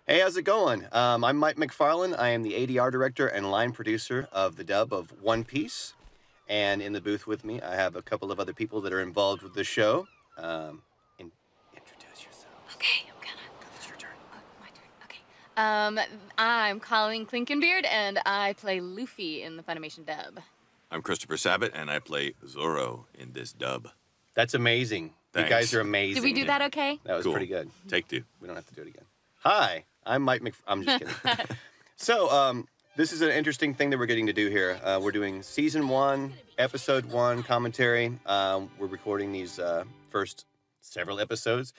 Hey, how's it going? I'm Mike McFarlane. I am the ADR director and line producer of the dub of One Piece. And in the booth with me, I have a couple of other people that are involved with the show. Introduce yourselves. Okay, I'm gonna. It's your turn. Oh, my turn. Okay. I'm Colleen Clinkenbeard, and I play Luffy in the Funimation dub. I'm Christopher Sabat, and I play Zoro in this dub. That's amazing. Thanks. You guys are amazing. Did we do that okay? That was Cool. pretty good. Take two. We don't have to do it again. Hi, I'm Mike I'm just kidding. So, this is an interesting thing that we're getting to do here. We're doing Season 1, Episode 1 commentary. We're recording these first several episodes,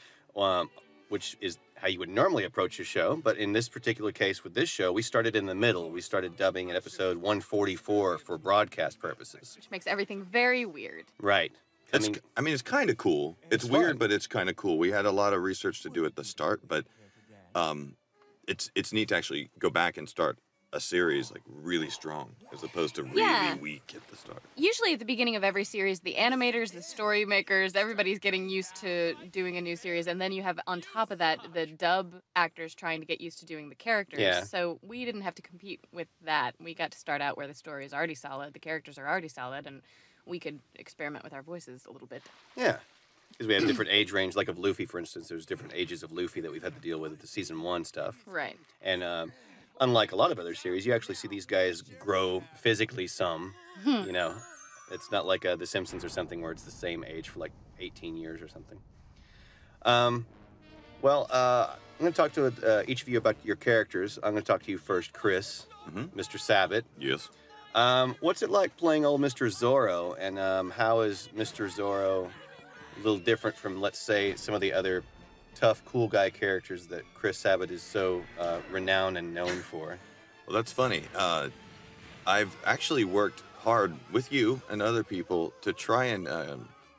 which is how you would normally approach a show. But in this particular case with this show, we started in the middle. We started dubbing at episode 144 for broadcast purposes. Which makes everything very weird. Right. It's kind of cool. It's fun. weird, but it's kind of cool. We had a lot of research to do at the start, but it's neat to actually go back and start a series like really strong as opposed to really Yeah. weak at the start. Usually at the beginning of every series, the animators, the story makers, everybody's getting used to doing a new series, and then you have on top of that the dub actors trying to get used to doing the characters. Yeah. So we didn't have to compete with that. We got to start out where the story is already solid, the characters are already solid, and we could experiment with our voices a little bit. Yeah. Because we have different age range, like of Luffy, for instance. There's different ages of Luffy that we've had to deal with at the Season 1 stuff. Right. And unlike a lot of other series, you actually see these guys grow physically some. You know, it's not like The Simpsons or something where it's the same age for like 18 years or something. I'm going to talk to each of you about your characters. I'm going to talk to you first, Chris, Mr. Sabat. Yes. What's it like playing old Mr. Zoro, and how is Mr. Zoro a little different from, let's say, some of the other tough, cool guy characters that Chris Sabat is so renowned and known for? Well, that's funny. I've actually worked hard with you and other people to try and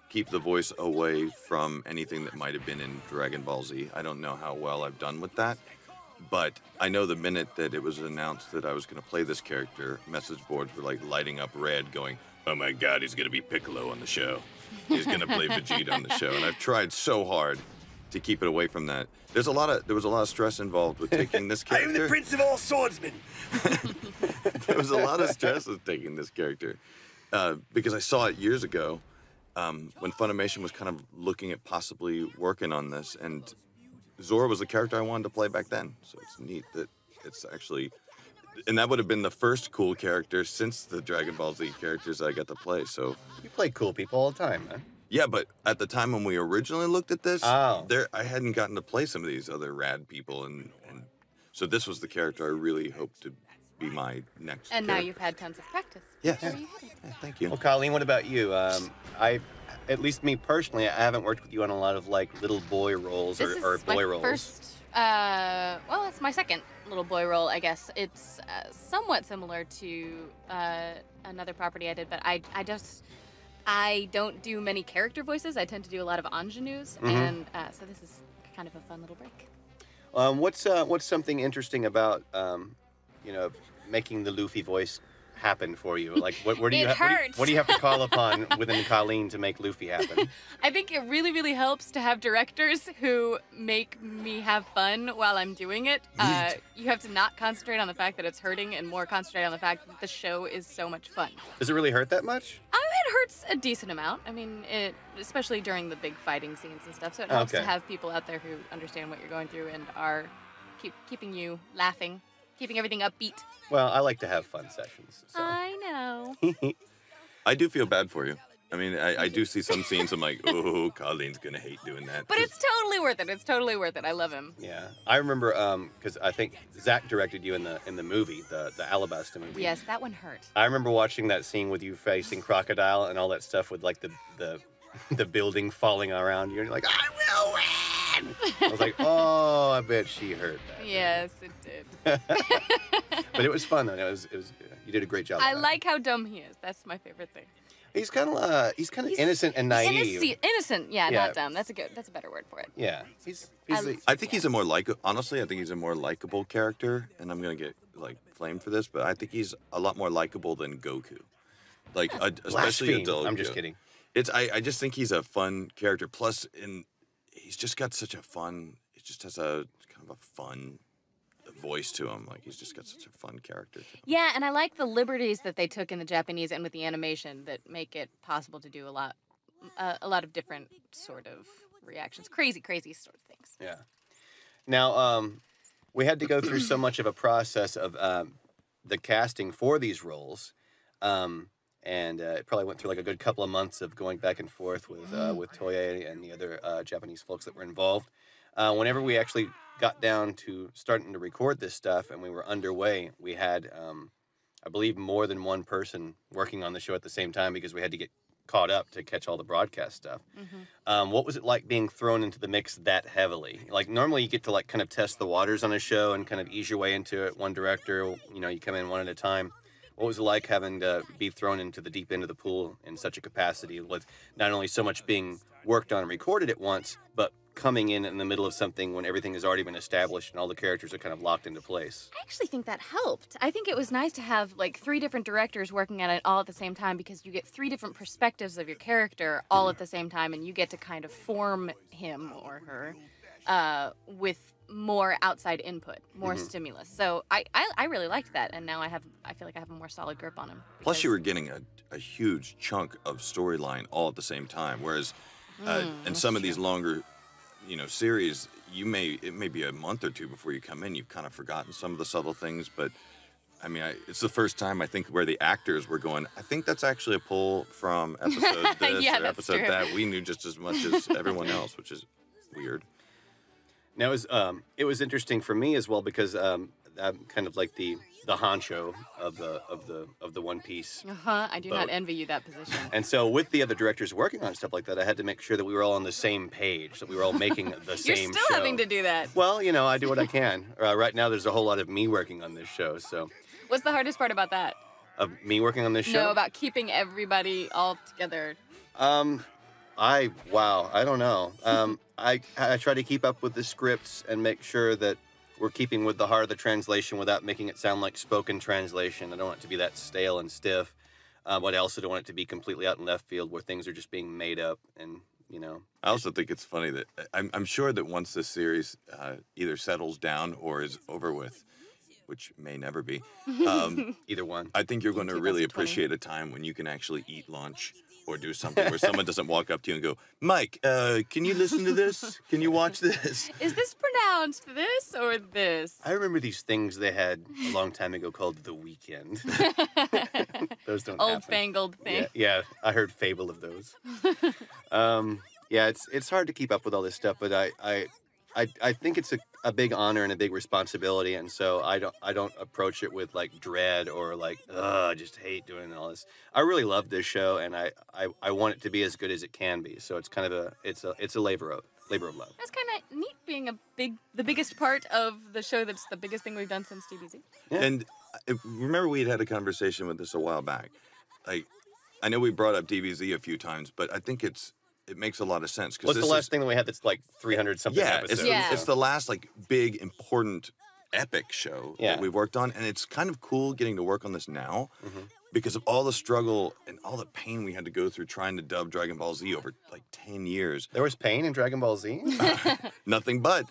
keep the voice away from anything that might have been in Dragon Ball Z. I don't know how well I've done with that, but I know the minute that it was announced that I was going to play this character, message boards were like lighting up red going, "Oh my God, he's going to be Piccolo on the show. He's going to play Vegeta on the show." And I've tried so hard to keep it away from that. There was a lot of stress involved with taking this character. I am the prince of all swordsmen. There was a lot of stress with taking this character because I saw it years ago when Funimation was kind of looking at possibly working on this, and Zoro was the character I wanted to play back then. So it's neat that it's actually, and that would have been the first cool character since the Dragon Ball Z characters I got to play. So You play cool people all the time, man. yeah, but at the time when we originally looked at this, Oh. I hadn't gotten to play some of these other rad people, and so this was the character I really hoped to be my next. And now character. you've had tons of practice. Yes. Where are you headed? Yeah, thank you. Well, Colleen, what about you? At least me personally, I haven't worked with you on a lot of like little boy roles This or is boy my roles. first, it's my second little boy role, I guess. It's somewhat similar to another property I did, but I don't do many character voices. I tend to do a lot of ingenues, and so this is kind of a fun little break. What's something interesting about making the Luffy voice happen for you? Like, what do you It have? hurts. What do you have to call upon within Colleen to make Luffy happen? I think it really, really helps to have directors who make me have fun while I'm doing it. You have to not concentrate on the fact that it's hurting and more concentrate on the fact that the show is so much fun. Does it really hurt that much? It hurts a decent amount. I mean, especially during the big fighting scenes and stuff. So it helps Okay. to have people out there who understand what you're going through and are keeping you laughing, keeping everything upbeat. Well, I like to have fun sessions. So. I know. I do feel bad for you. I mean, I do see some scenes. I'm like, oh, Colleen's gonna hate doing that. But it's totally worth it. It's totally worth it. I love him. Yeah, I remember because I think Zach directed you in the movie, the Alabasta movie. Yes, that one hurt. I remember watching that scene with you facing Crocodile and all that stuff with like the building falling around you, and you're like, I will win. I was like, oh, I bet she heard that. Yes, it did. But it was fun though. It was you did a great job. I on that. like how dumb he is. That's my favorite thing. He's kind of innocent and naive. Innocent, yeah, Yeah. not dumb. That's a better word for it. Yeah, he's I think he's a more honestly, I think he's a more likable character, and I'm gonna get like flamed for this, but I think he's a lot more likable than Goku. Like especially blaspheme. adult. I'm just kidding. I just think he's a fun character. Plus, he's just got such a fun. He just has a kind of a fun voice to him. Like, he's just got such a fun character to him. Yeah, and I like the liberties that they took in the Japanese and with the animation that make it possible to do a lot of different sort of reactions. Crazy sort of things. Yeah. Now, we had to go through so much of a process of the casting for these roles. And it probably went through like a good couple of months of going back and forth with Toei and the other Japanese folks that were involved. Whenever we actually got down to starting to record this stuff and we were underway, we had, I believe, more than one person working on the show at the same time because we had to get caught up to catch all the broadcast stuff. What was it like being thrown into the mix that heavily? Like, normally you get to like kind of test the waters on a show and kind of ease your way into it. One director, you come in one at a time. What was it like having to be thrown into the deep end of the pool in such a capacity with not only so much being worked on and recorded at once, but coming in the middle of something when everything has already been established and all the characters are kind of locked into place? I actually think that helped. I think it was nice to have like 3 different directors working at it all at the same time because you get 3 different perspectives of your character all at the same time, and you get to kind of form him or her with more outside input, more stimulus. So I really liked that, and now I feel like I have a more solid grip on him. Plus, you were getting a huge chunk of storyline all at the same time, whereas in some of these longer, series, it may be a month or 2 before you come in. You've kind of forgotten some of the subtle things, but I mean, it's the first time I think where the actors were going, I think that's actually a pull from episode this or episode that. We knew just as much as everyone else, which is weird. Now, it was interesting for me as well because I'm kind of like the honcho of the One Piece. I do not envy you that position. And so with the other directors working on stuff like that, I had to make sure that we were all on the same page, that we were all making the same show. You're still having to do that. Well, I do what I can. Right now, there's a whole lot of me working on this show. So, what's the hardest part about that? Of me working on this show? No, about keeping everybody all together. I don't know. I try to keep up with the scripts and make sure that we're keeping with the heart of the translation without making it sound like spoken translation. I don't want it to be that stale and stiff, but I also don't want it to be completely out in left field where things are just being made up and, I also think it's funny that I'm sure that once this series either settles down or is over with, which may never be, either one. I think you're going to really appreciate a time when you can actually eat lunch or do something where someone doesn't walk up to you and go, Mike, can you listen to this? Can you watch this? Is this pronounced this or this? I remember these things they had a long time ago called The Weekend. Those don't happen. Old-fangled thing. Yeah, I heard fable of those. Yeah, it's hard to keep up with all this stuff, but I think it's a big honor and a big responsibility, and so I don't approach it with like dread or like I just hate doing all this. I really love this show, and I want it to be as good as it can be. So it's kind of a labor of love. That's kind of neat being the biggest part of the show. That's the biggest thing we've done since DBZ. Yeah. And remember we had a conversation with this a while back. Like, I know we brought up DBZ a few times, but I think it makes a lot of sense. What's the last thing that we had that's like 300-something episodes? It's the last like big, important, epic show that we've worked on. And it's kind of cool getting to work on this now because of all the struggle and all the pain we had to go through trying to dub Dragon Ball Z over like 10 years. There was pain in Dragon Ball Z? Nothing but.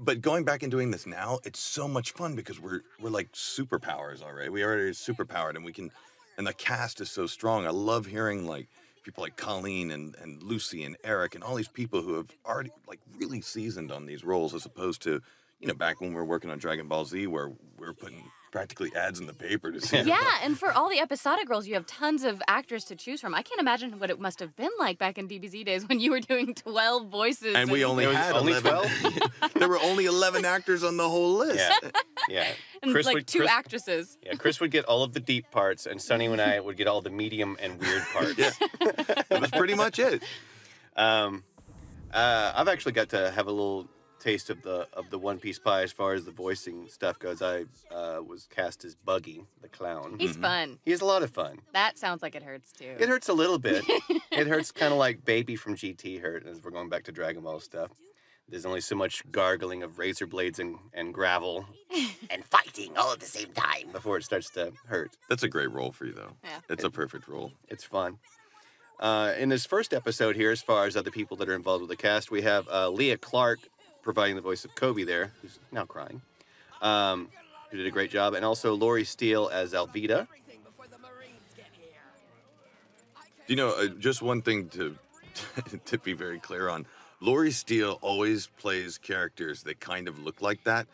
But going back and doing this now, it's so much fun because we're like superpowers already. We already are superpowered and the cast is so strong. I love hearing like people like Colleen and Lucy and Eric and all these people who have already like really seasoned on these roles as opposed to, back when we were working on Dragon Ball Z where we were putting practically ads in the paper to see. Yeah, and for all the episodic roles, you have tons of actors to choose from. I can't imagine what it must have been like back in DBZ days when you were doing 12 voices. And we only had 11. There were only 11 actors on the whole list. Yeah. And Chris like two actresses. Yeah, Chris would get all of the deep parts, and Sonny and I would get all the medium and weird parts. That was pretty much it. I've actually got to have a little taste of the One Piece pie as far as the voicing stuff goes. I was cast as Buggy, the clown. He's fun. He's a lot of fun. That sounds like it hurts, too. It hurts a little bit. It hurts kind of like Baby from GT hurt, as we're going back to Dragon Ball stuff. There's only so much gargling of razor blades and gravel and fighting all at the same time before it starts to hurt. That's a great role for you, though. Yeah. It's a perfect role. It's fun. In this first episode here, as far as other people that are involved with the cast, we have Leah Clark providing the voice of Kobe there, who's now crying, who did a great job. And also Laurie Steele as Alvida. You know, just one thing to to be very clear on. Laurie Steele always plays characters that kind of look like that,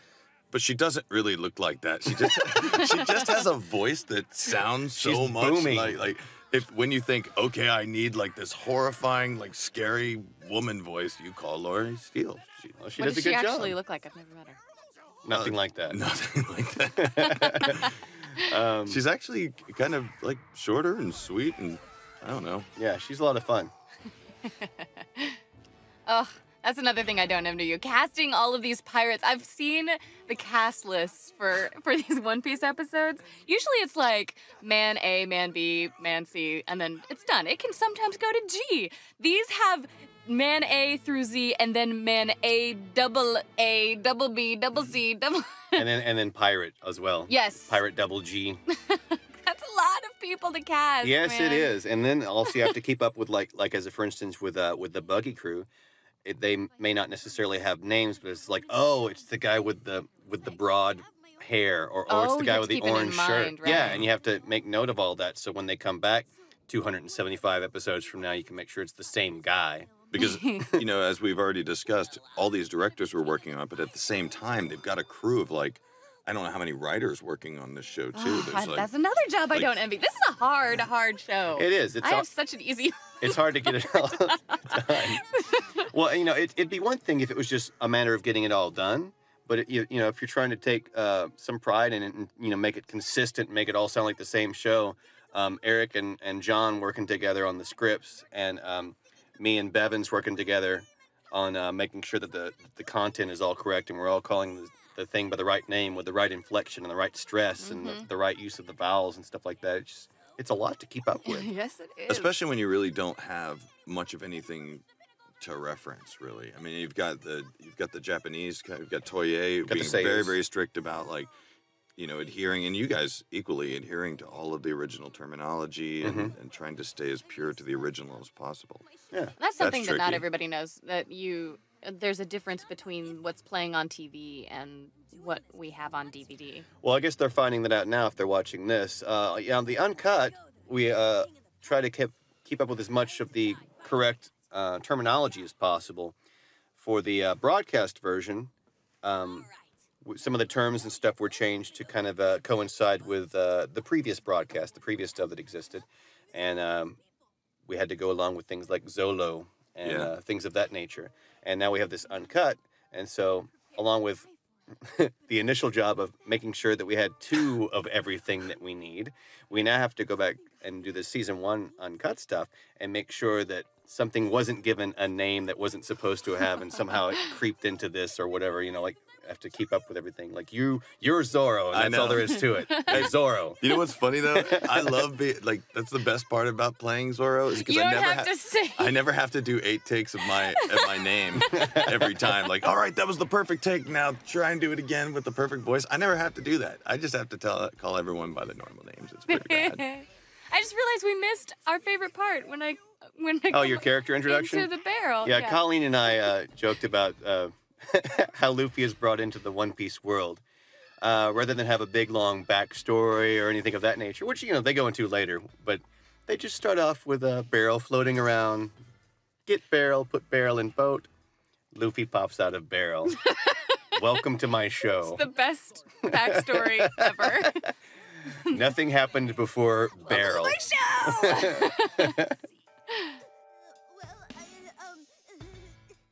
but she doesn't really look like that. She just has a voice that sounds so much booming. like if when you think, okay, I need like this horrifying, like scary woman voice, you call Laurie Steele. She What does a does good she job. actually look like? I've never met her. Nothing like that. Nothing like that. She's actually kind of like shorter and sweet, and I don't know. Yeah, she's a lot of fun. Oh, that's another thing I don't envy you. Casting all of these pirates. I've seen the cast lists for these One Piece episodes. Usually it's like man A, man B, man C, and then it's done. It can sometimes go to G. These have man A through Z, and then man A, double B, double C, double... and then pirate as well. Yes. Pirate double G. That's a lot of people to cast, Yes, man. it is. And then also you have to keep up with like as a, for instance with the buggy crew. They may not necessarily have names, but it's like, oh, it's the guy with the broad hair, or it's Oh, the you guy have with to the keep it in orange shirt. mind, right. Yeah, and you have to make note of all that, so when they come back 275 episodes from now, you can make sure it's the same guy. Because, you know, as we've already discussed, all these directors were working on it, but at the same time, they've got a crew of like, I don't know how many writers working on this show, too. Oh, There's like, that's another job I don't envy. This is a hard show. It is. I have such an easy... It's hard to get it all done. Well, you know, it'd be one thing if it was just a matter of getting it all done. But, you know, if you're trying to take some pride in it and, you know, make it consistent, make it all sound like the same show, Eric and John working together on the scripts, and me and Bevins working together on making sure that the content is all correct and we're all calling the thing by the right name with the right inflection and the right stress and the right use of the vowels and stuff like that. It's a lot to keep up with. Yes, it is. especially when you really don't have much of anything to reference, really. I mean, you've got the Japanese, you've got Toye being very, very strict about, like, you know, adhering, and you guys equally adhering to all of the original terminology and trying to stay as pure to the original as possible. Yeah. That's something that not tricky. everybody knows, that there's a difference between what's playing on TV and what we have on DVD. Well, I guess they're finding that out now if they're watching this. Yeah, on the uncut, we try to keep up with as much of the correct terminology as possible. For the broadcast version, some of the terms and stuff were changed to kind of coincide with the previous broadcast, the previous stuff that existed. And we had to go along with things like Zolo and things of that nature. And now we have this uncut. And so, along with the initial job of making sure that we had 2 of everything that we need, we now have to go back and do the season 1 uncut stuff and make sure that something wasn't given a name that wasn't supposed to have, and somehow it creeped into this or whatever, you know, like, have to keep up with everything. Like, you're Zorro, and that's all there is to it. Hey, Zorro. You know what's funny though? I love like that's the best part about playing Zorro is because You I don't never have to say. I never have to do 8 takes of my name every time. Like, all right, that was the perfect take. Now try and do it again with the perfect voice. I never have to do that. I just have to call everyone by the normal names. It's pretty bad. I just realized we missed our favorite part when I Oh, your character introduction? into the barrel. Yeah, Colleen and I joked about how Luffy is brought into the One Piece world, rather than have a big, long backstory or anything of that nature, which, you know, they go into later. But they just start off with a barrel floating around. Get barrel, put barrel in boat. Luffy pops out of barrel. Welcome to my show. It's the best backstory ever. Nothing happened before barrel. My show!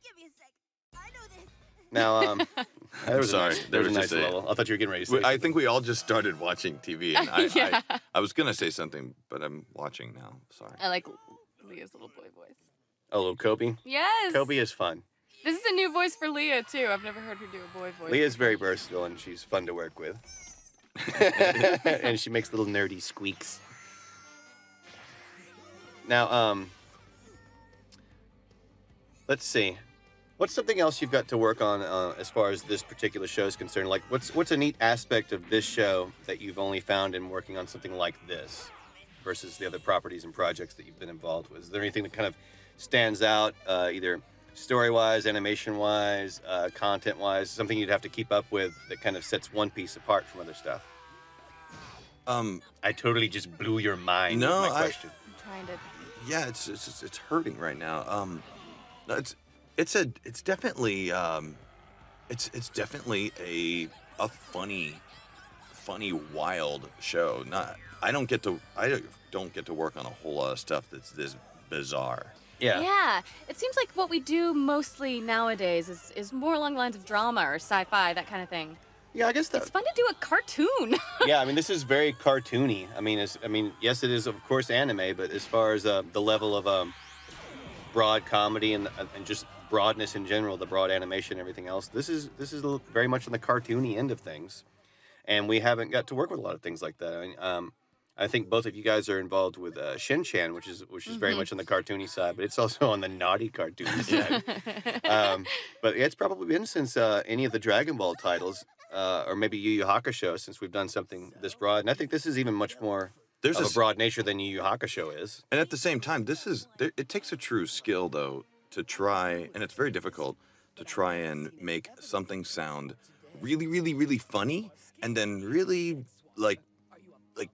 Give me a sec. I know this. Now, there was sorry, there was a there nice was just a- level. I thought you were getting ready to say I something. think we all just started watching TV, and Yeah. I was gonna say something, but I'm watching now. Sorry. I like Leah's little boy voice. Oh, little Kobe. Yes. Kobe is fun. This is a new voice for Leah, too. I've never heard her do a boy voice. Leah's very versatile, and she's fun to work with. And she makes little nerdy squeaks. Now, let's see. What's something else you've got to work on as far as this particular show is concerned? Like, what's a neat aspect of this show that you've only found in working on something like this versus the other properties and projects that you've been involved with? Is there anything that kind of stands out, either story-wise, animation-wise, content-wise, something you'd have to keep up with that kind of sets One Piece apart from other stuff? I totally just blew your mind No, with my question. I'm trying to. Yeah, it's hurting right now. No, it's definitely it's definitely a funny, wild show. I don't get to work on a whole lot of stuff that's this bizarre. Yeah. Yeah, it seems like what we do mostly nowadays is more along the lines of drama or sci-fi, that kind of thing. Yeah, I guess that. It's fun to do a cartoon. Yeah, I mean, this is very cartoony. I mean, yes, it is, of course, anime, but as far as the level of broad comedy and just broadness in general, the broad animation, and everything else, this is very much on the cartoony end of things, and we haven't got to work with a lot of things like that. I mean, I think both of you guys are involved with Shin-Chan, which is very much on the cartoony side, but it's also on the naughty cartoony side. But it's probably been since any of the Dragon Ball titles. Or maybe Yu Yu Hakusho, since we've done something this broad. And I think this is even much more of a broad nature than Yu Yu Hakusho is. And at the same time, it takes a true skill, though, to try, and it's very difficult, to try and make something sound really, really, really funny, and then really, like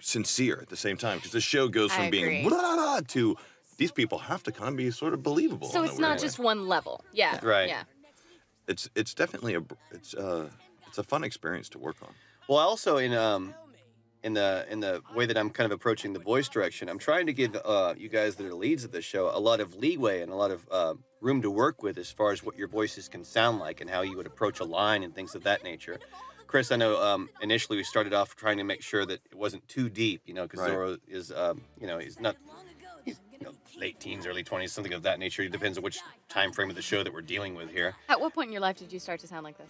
sincere at the same time. Because the show goes from being blah, to, these people have to kind of be sort of believable. So it's not just one level. Yeah. Right. Yeah. It's definitely it's a fun experience to work on. Well, also in the way that I'm kind of approaching the voice direction, I'm trying to give you guys that are leads of this show a lot of leeway and a lot of room to work with as far as what your voices can sound like and how you would approach a line and things of that nature. Chris, I know initially we started off trying to make sure that it wasn't too deep, because Right. Zoro is, he's late teens, early 20s, something of that nature. It depends on which time frame of the show that we're dealing with here. At what point in your life did you start to sound like this?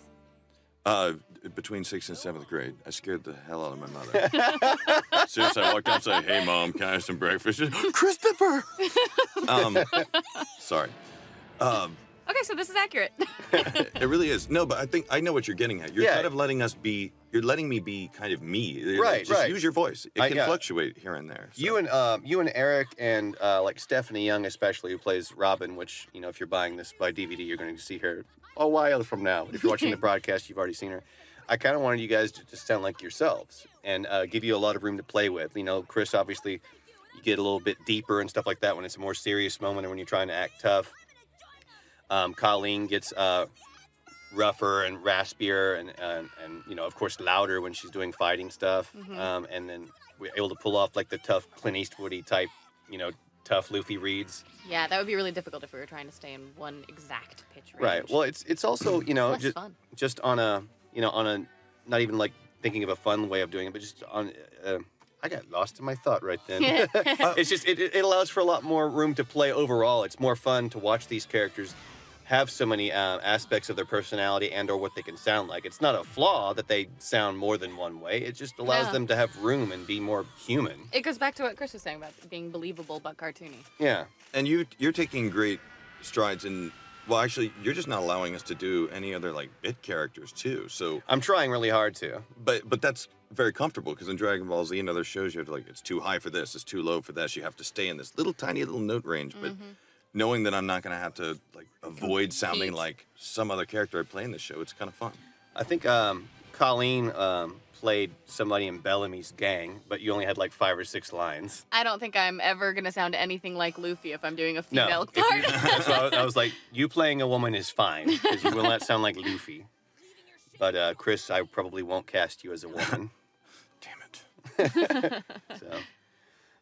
Between 6th and 7th grade, I scared the hell out of my mother. Seriously, I walked out and said, "Hey, Mom, can I have some breakfast?" Christopher! Sorry. Okay, so this is accurate. It really is. No, but I think I know what you're getting at. You're kind of letting me be kind of me. Right, Just right. use your voice. It can fluctuate here and there. So. You and Eric and like Stephanie Young especially, who plays Robin, which, if you're buying this by DVD, you're going to see her a while from now. If you're watching the broadcast, you've already seen her. I kind of wanted you guys to just sound like yourselves and give you a lot of room to play with. Chris, obviously, you get a little bit deeper and stuff like that when it's a more serious moment or when you're trying to act tough. Colleen gets rougher and raspier and of course louder when she's doing fighting stuff. And then we're able to pull off like the tough Clint Eastwoody type, tough Luffy reads. Yeah, that would be really difficult if we were trying to stay in one exact pitch range. Right. Well, it's also Less fun. just on a not even like thinking of a fun way of doing it, but just on. I got lost in my thought right then. It's just it allows for a lot more room to play overall. It's more fun to watch these characters have so many aspects of their personality and or what they can sound like. It's not a flaw that they sound more than one way. It just allows them to have room and be more human. It goes back to what Chris was saying about being believable but cartoony. Yeah. And you're taking great strides in. Well, actually, you're just not allowing us to do any other like bit characters too. So I'm trying really hard to. But that's very comfortable because in Dragon Ball Z and other shows, you have to it's too high for this, it's too low for that. You have to stay in this tiny little note range. But knowing that I'm not going to have to avoid sounding like some other character I play in this show, it's kind of fun. I think Colleen played somebody in Bellamy's gang, but you only had like 5 or 6 lines. I don't think I'm ever going to sound anything like Luffy if I'm doing a female No, part. that's why I was like, you playing a woman is fine, because you will not sound like Luffy. But Chris, I probably won't cast you as a woman. Damn it.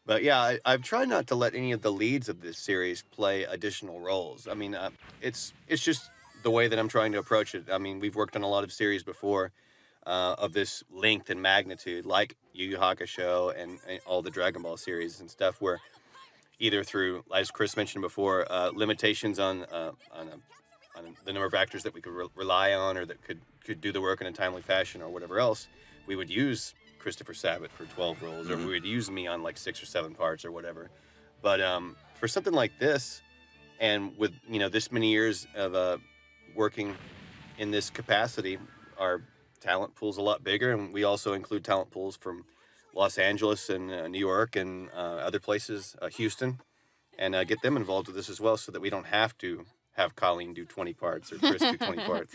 But yeah, I've tried not to let any of the leads of this series play additional roles. I mean, it's just the way that I'm trying to approach it. I mean, we've worked on a lot of series before of this length and magnitude, like Yu Yu Hakusho and all the Dragon Ball series and stuff, where either through, as Chris mentioned before, limitations on the number of actors that we could rely on or that could do the work in a timely fashion or whatever else, we would use Christopher Sabat for 12 roles, or we would use me on like 6 or 7 parts or whatever. But for something like this, and with this many years of working in this capacity, our talent pool's a lot bigger, and we also include talent pools from Los Angeles and New York and other places, Houston, and get them involved with this as well, so that we don't have to have Colleen do 20 parts or Chris do 20 parts.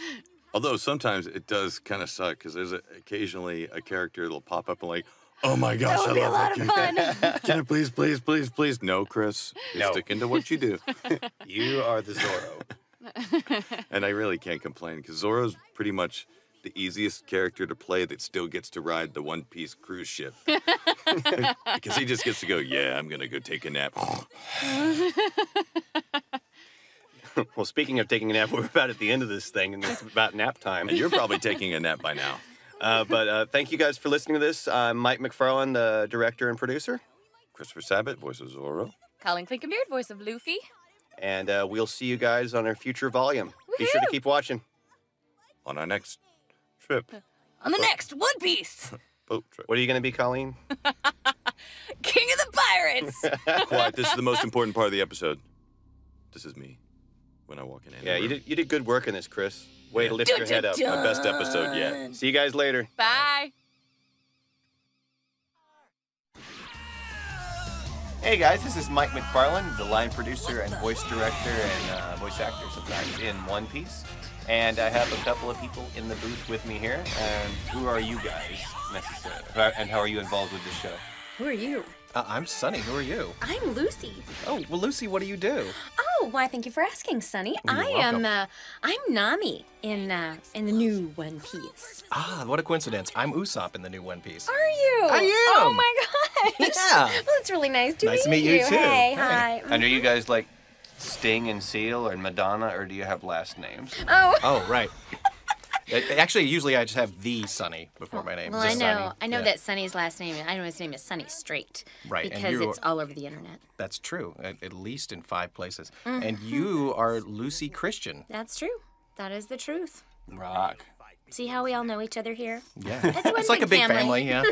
Although sometimes it does kind of suck because there's occasionally a character that'll pop up and like, oh my gosh, That would be a I lot love of that fun. character. Can I please, please, please, please? No, Chris. You're No. sticking to what you do. You are the Zorro. And I really can't complain because Zoro's pretty much the easiest character to play that still gets to ride the One Piece cruise ship. Because he just gets to go, yeah, I'm going to go take a nap. Well, speaking of taking a nap, we're about at the end of this thing, and it's about nap time. And you're probably taking a nap by now. But thank you guys for listening to this. I'm Mike McFarlane, the director and producer. Christopher Sabat, voice of Zoro. Colleen Clinkenbeard, voice of Luffy. And we'll see you guys on our future volume. Be sure to keep watching. On our next trip. On the next One Piece, Boat trip. What are you going to be, Colleen? King of the Pirates. Quiet, this is the most important part of the episode. This is me when I walk in. Yeah, you did good work in this, Chris. Way to lift your head up. My best episode yet. See you guys later. Bye. Hey guys, this is Mike McFarlane, the line producer and voice director and voice actor sometimes in One Piece. And I have a couple of people in the booth with me here. And who are you guys necessarily? And how are you involved with the show? Who are you? I'm Sunny. Who are you? I'm Lucy. Oh, well, Lucy, what do you do? Oh, why? Thank you for asking, Sunny. You're welcome. I'm Nami in the new One Piece. Ah, what a coincidence. I'm Usopp in the new One Piece. Are you? I am. Oh my gosh. Yeah. Well, it's really nice to Nice to meet meet you, too. Hey, Hey. hi. And are you guys like Sting and Seal or Madonna, or do you have last names? Oh. Oh, right. Actually, usually I just have the Sunny before my name. Well, Just Sunny. I know Yeah. that Sunny's last name. I know his name is Sunny Straight. Right, and Because you- it's all over the internet. That's true, at least in 5 places. And you are Lucy Christian. That's true. That is the truth. Rock. See how we all know each other here? Yeah. one It's like a big big family. family, yeah.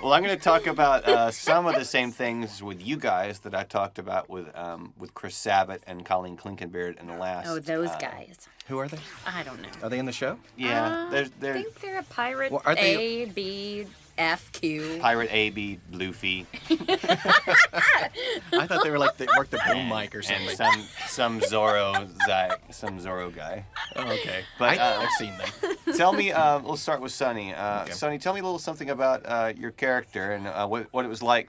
Well, I'm going to talk about some of the same things with you guys that I talked about with Chris Sabat and Colleen Clinkenbeard in the last. Oh, those guys. Who are they? I don't know. Are they in the show? Yeah, I there's think they're a pirate. Well, are they- A, B, F, Q. Pirate AB, Luffy, I thought they were like, they worked the boom mic or and something. some Zorro guy. Oh, okay. But, I've seen them. Tell me, let's start with Sunny. Sunny, tell me a little something about your character and what it was like,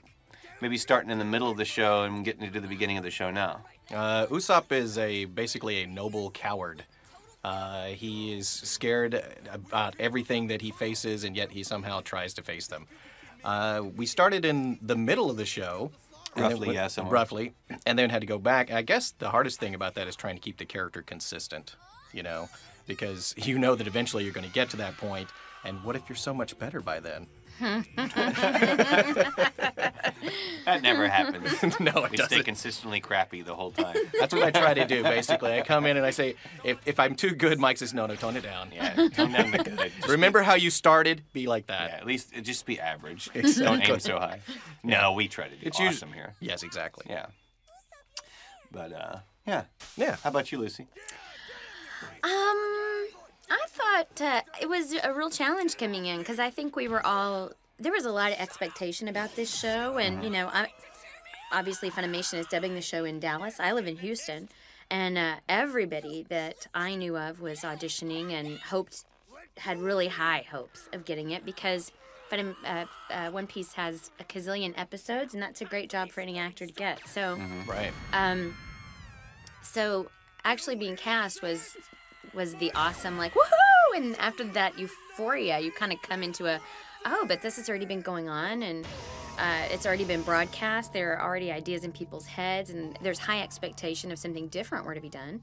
maybe starting in the middle of the show and getting into the beginning of the show now. Usopp is basically a noble coward. He is scared about everything that he faces, and yet he somehow tries to face them. We started in the middle of the show. and then Roughly, yeah, somewhere. Roughly, and then had to go back. I guess the hardest thing about that is trying to keep the character consistent, because you know that eventually you're going to get to that point, and what if you're so much better by then? That never happens. No, it We stay doesn't. consistently crappy the whole time. That's what I try to do, basically. I come in and I say, if I'm too good, Mike says, no, tone it down. Yeah, tone down the good. Remember how you started? Be like Yeah, that. at least just be average. Exactly. Don't aim so high. No, we try to do It's awesome here. Yes, exactly. Yeah. But yeah. Yeah. How about you, Lucy? I thought it was a real challenge coming in because I think there was a lot of expectation about this show, and obviously Funimation is dubbing the show in Dallas. I live in Houston, and everybody that I knew of was auditioning and had really high hopes of getting it because One Piece has a gazillion episodes, and that's a great job for any actor to get. So. Right. So actually being cast was the awesome woohoo, and after that euphoria, you kind of come into but this has already been going on, and it's already been broadcast. There are already ideas in people's heads, and there's high expectation of something different were to be done.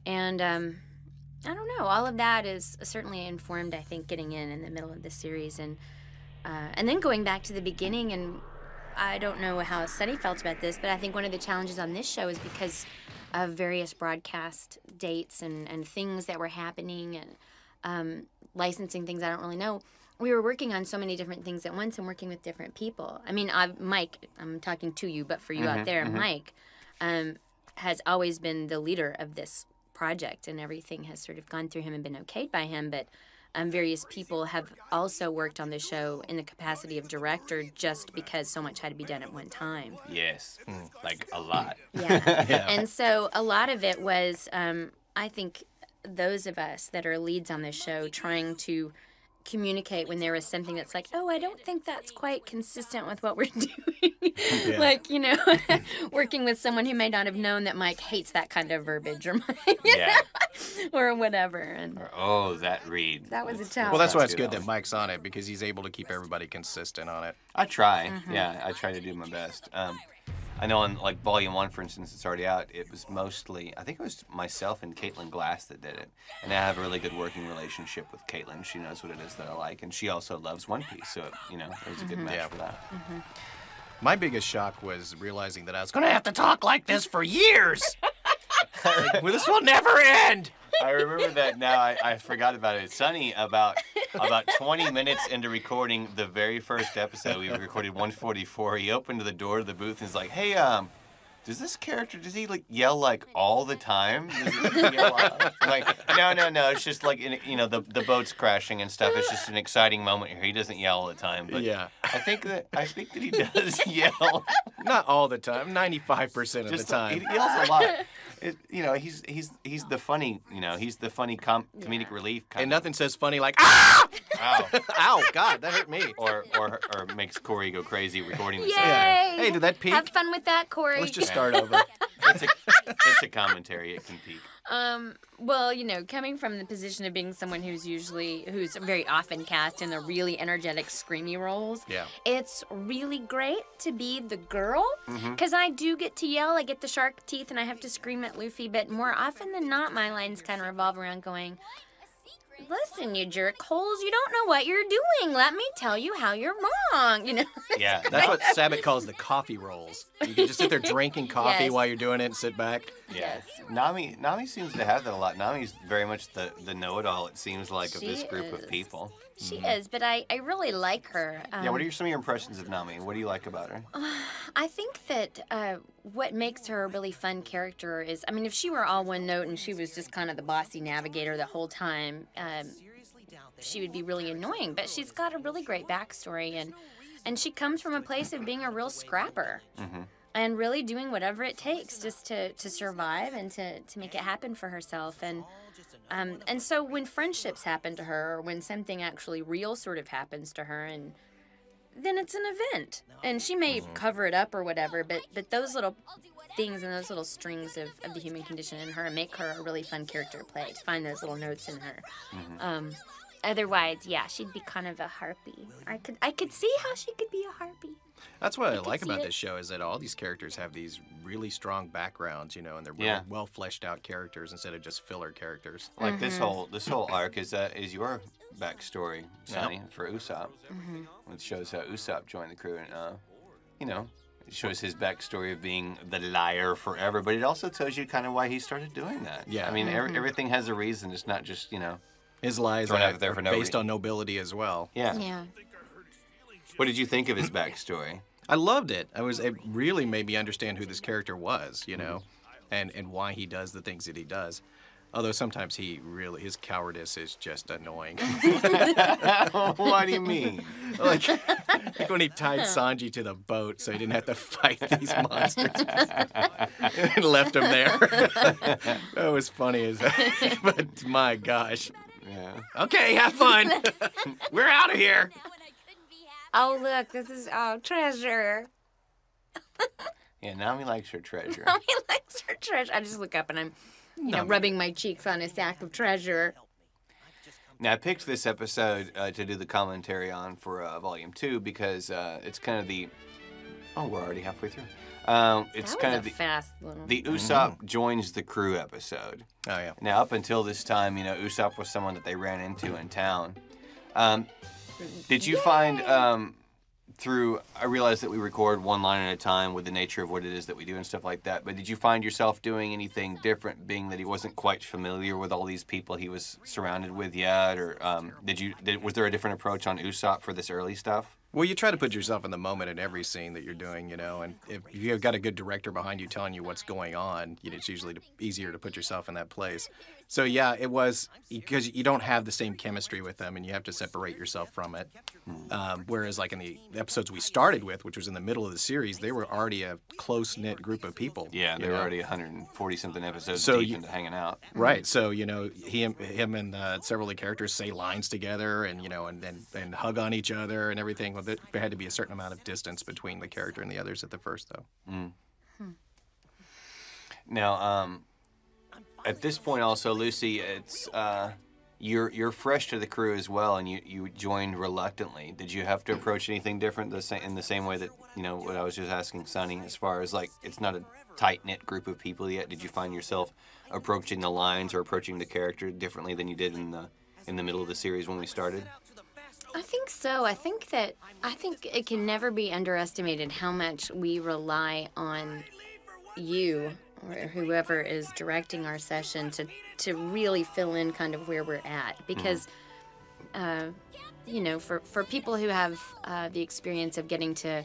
And I don't know. All of that is certainly informed, I think, getting in the middle of the series, and then going back to the beginning. And I don't know how Sunny felt about this, but I think one of the challenges on this show is because of various broadcast dates and things that were happening and licensing things I don't really know. We were working on so many different things at once and working with different people. I mean, Mike, I'm talking to you, but for you out there, Mike has always been the leader of this project, and everything has sort of gone through him and been okayed by him. But various people have also worked on the show in the capacity of director just because so much had to be done at one time. Yes, like a lot. Yeah. Yeah. And so a lot of it was, I think, those of us that are leads on this show trying to communicate when there was something that's like, oh, I don't think that's quite consistent with what we're doing. Yeah. Like, working with someone who may not have known that Mike hates that kind of verbiage or Yeah. or whatever. And Oh, that read. that was a challenge. Well, that's why it's good, good that Alan. Mike's on it, because he's able to keep everybody consistent on it. I try. Yeah, I try to do my best. I know in like Volume 1, for instance, it's already out. It was mostly, I think it was myself and Caitlin Glass that did it. And I have a really good working relationship with Caitlin. She knows what it is that I like. And she also loves One Piece. So, it was a good match Yeah. for that. My biggest shock was realizing that I was going to have to talk like this for years. Like, well, this will never end. I remember that now. I forgot about it. Sonny, about 20 minutes into recording the very first episode, we recorded 144. He opened the door to the booth and was like, "Hey, does this character, does he like yell like all the time? Does he yell out?" I'm like, no. It's just like the boat's crashing and stuff. It's just an exciting moment here. He doesn't yell all the time, but Yeah. I think that he does yell. Not all the time, 95% of Just the time. he yells a lot. He's the funny, he's the funny comedic relief kind And of. nothing says funny like, ah! Ow. Ow, God, that hurt me. Or makes Corey go crazy recording the Yay! same. Hey, did that peak? Have fun with that, Corey. Let's just start over. It's a commentary. It can peak. Well, coming from the position of being someone who's very often cast in the really energetic, screamy roles, Yeah. it's really great to be the girl, because I do get to yell, I get the shark teeth, and I have to scream at Luffy, but more often than not, my lines kind of revolve around going, listen, you jerk holes, you don't know what you're doing. Let me tell you how you're wrong, Yeah. That's what Sabat calls the coffee rolls. You can just sit there drinking coffee Yes. while you're doing it and sit back. Yeah. Nami seems to have that a lot. Nami's very much the know-it-all, it seems like, of She this group is. of people. She is, but I really like her. Yeah, what are some of your impressions of Nami? What do you like about her? I think that what makes her a really fun character is, if she were all one note and she was just kind of the bossy navigator the whole time, she would be really annoying. But she's got a really great backstory, and she comes from a place of being a real scrapper. And really doing whatever it takes just to survive and to make it happen for herself. And so when friendships happen to her, or when something actually real sort of happens to her, and then it's an event. And she may cover it up or whatever, but those little things and those little strings of the human condition in her make her a really fun character to play, to find those little notes in her. Otherwise, yeah, she'd be kind of a harpy. I could see how she could be a harpy. That's what I could like see about it. this show, is that all these characters have these really strong backgrounds, and they're really Yeah. well fleshed out characters instead of just filler characters. Like this whole arc is your backstory, Sonny, for Usopp. It shows how Usopp joined the crew, and it shows his backstory of being the liar forever. But it also tells you kind of why he started doing that. Yeah. I mean, everything has a reason. It's not just His lies Thrown out are there for no based reason. on nobility as well. Yeah. Yeah. What did you think of his backstory? I loved it. It really made me understand who this character was, and why he does the things that he does. Although sometimes his cowardice is just annoying. What do you mean? like when he tied Sanji to the boat so he didn't have to fight these monsters and left him there. That was funny as that. But my gosh. Yeah. Okay, have fun. We're out of here. Oh, look, this is, treasure. Yeah, Nami likes her treasure. He likes her treasure. I just look up and I'm, rubbing my cheeks on a sack of treasure. Now, I picked this episode to do the commentary on for Volume 2 because it's kind of the... Oh, we're already halfway through. It's That kind was of a fast little... the Usopp joins the crew episode. Oh, yeah. Now, up until this time, Usopp was someone that they ran into in town. Did you find I realize that we record one line at a time with the nature of what it is that we do and stuff like that, but did you find yourself doing anything different, being that he wasn't quite familiar with all these people he was surrounded with yet, or was there a different approach on Usopp for this early stuff? Well, you try to put yourself in the moment in every scene that you're doing, you know, and if you've got a good director behind you telling you what's going on, it's usually easier to put yourself in that place. So, yeah, it was because you don't have the same chemistry with them and you have to separate yourself from it. Whereas, like in the episodes we started with, which was in the middle of the series, they were already a close-knit group of people. Yeah, they were already 140-something episodes deep into hanging out. Right. So, him and several of the characters say lines together and, and hug on each other and everything. Well, there had to be a certain amount of distance between the character and the others at the first, though. Now, at this point also, Lucy, it's you're fresh to the crew as well, and you joined reluctantly. Did you have to approach anything different in the same way that, what I was just asking Sonny, as far as, like, it's not a tight-knit group of people yet? Did you find yourself approaching the lines or approaching the character differently than you did in the middle of the series when we started? I think so. I think it can never be underestimated how much we rely on you or whoever is directing our session to really fill in kind of where we're at. Because, for people who have the experience of getting to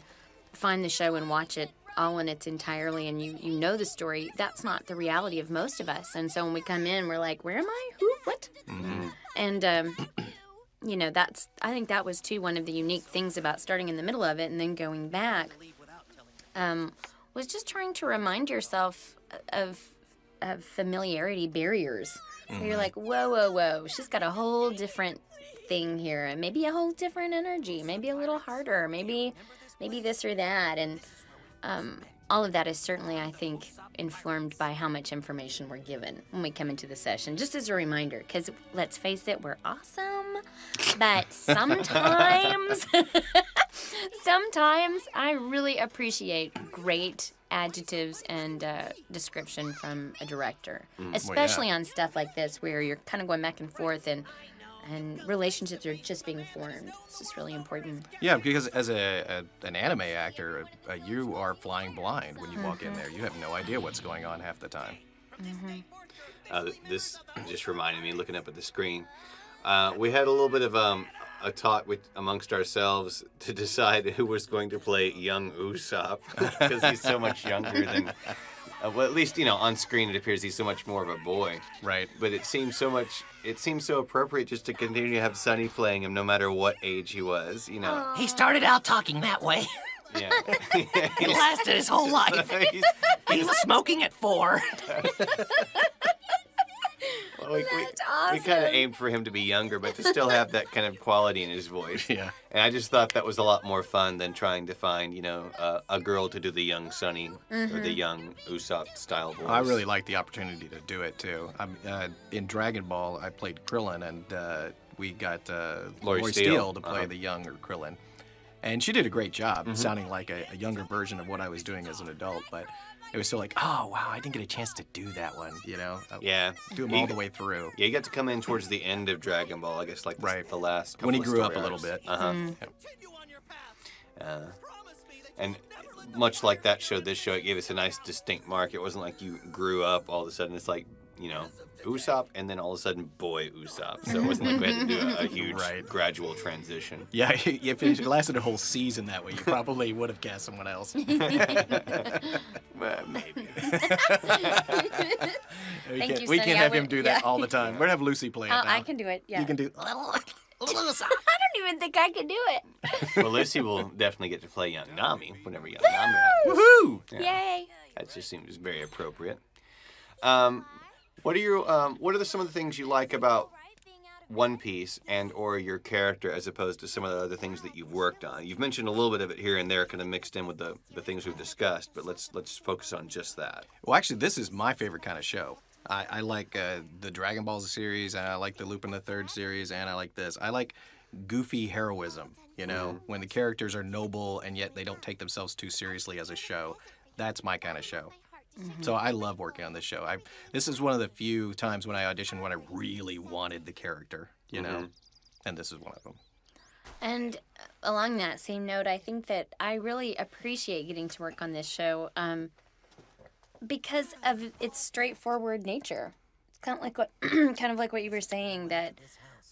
find the show and watch it all in its entirely and you know the story, that's not the reality of most of us. And so when we come in, we're like, where am I? Who? What? And, I think that was, too, one of the unique things about starting in the middle of it and then going back, was just trying to remind yourself of familiarity barriers. Where you're like, whoa, she's got a whole different thing here, and maybe a whole different energy, maybe a little harder, maybe this or that, and all of that is certainly, I think, informed by how much information we're given when we come into the session. Just as a reminder, because let's face it, we're awesome, but sometimes I really appreciate great adjectives and description from a director, especially on stuff like this where you're kind of going back and forth and relationships are just being formed. It's just really important. Yeah, because as an anime actor, you are flying blind when you walk in there. You have no idea what's going on half the time. This just reminded me, looking up at the screen, we had a little bit of a talk amongst ourselves to decide who was going to play young Usopp, because he's so much younger than... well, at least, on screen it appears he's so much more of a boy. Right. But it seems so appropriate just to continue to have Sonny playing him no matter what age he was, He started out talking that way. Yeah. It lasted his whole life. He was smoking at 4. Well, we kind of aimed for him to be younger, but to still have that kind of quality in his voice. Yeah. And I just thought that was a lot more fun than trying to find, a girl to do the young Sonny or the young Usopp style voice. I really liked the opportunity to do it, too. In Dragon Ball, I played Krillin, and we got Lori Steele to play the younger Krillin. And she did a great job, sounding like a younger version of what I was doing as an adult, but... It was still like, oh, wow, I didn't get a chance to do that one, Yeah. Do them all the way through. Yeah, you got to come in towards the end of Dragon Ball, I guess, like the last couple when he of grew up story a little arcs. bit. And much like that show, this show, it gave us a nice distinct mark. It wasn't like you grew up all of a sudden. It's like, Usopp, and then all of a sudden, boy Usopp. So it wasn't like we had to do a huge gradual transition. Yeah, if it lasted a whole season that way, you probably would have cast someone else. Maybe. We can't have him do that all the time. We're going to have Lucy play it now. I can do it, yeah. You can do... I don't even think I can do it. Well, Lucy will definitely get to play young Nami whenever young Nami happens. Woohoo! Yeah. Yay! That just seems very appropriate. What are some of the things you like about One Piece and or your character as opposed to some of the other things that you've worked on? You've mentioned a little bit of it here and there, kind of mixed in with the things we've discussed, but let's focus on just that. Well, actually, this is my favorite kind of show. I like the Dragon Ball series, and I like the Lupin the Third series, and I like this. I like goofy heroism, when the characters are noble and yet they don't take themselves too seriously as a show. That's my kind of show. So I love working on this show. This is one of the few times when I auditioned when I really wanted the character, and this is one of them. And along that same note, I think that I really appreciate getting to work on this show because of its straightforward nature. It's kind of like what you were saying, that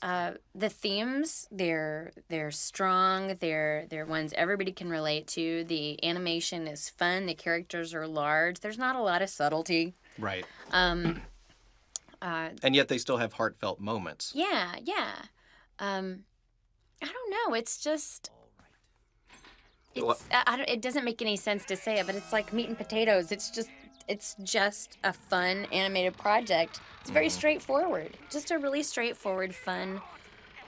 the themes, they're strong. They're ones everybody can relate to. The animation is fun. The characters are large. There's not a lot of subtlety. Right. And yet they still have heartfelt moments. Yeah. I don't know. It's just. It doesn't make any sense to say it, but it's like meat and potatoes. It's just a fun animated project. It's very straightforward. Just a really straightforward, fun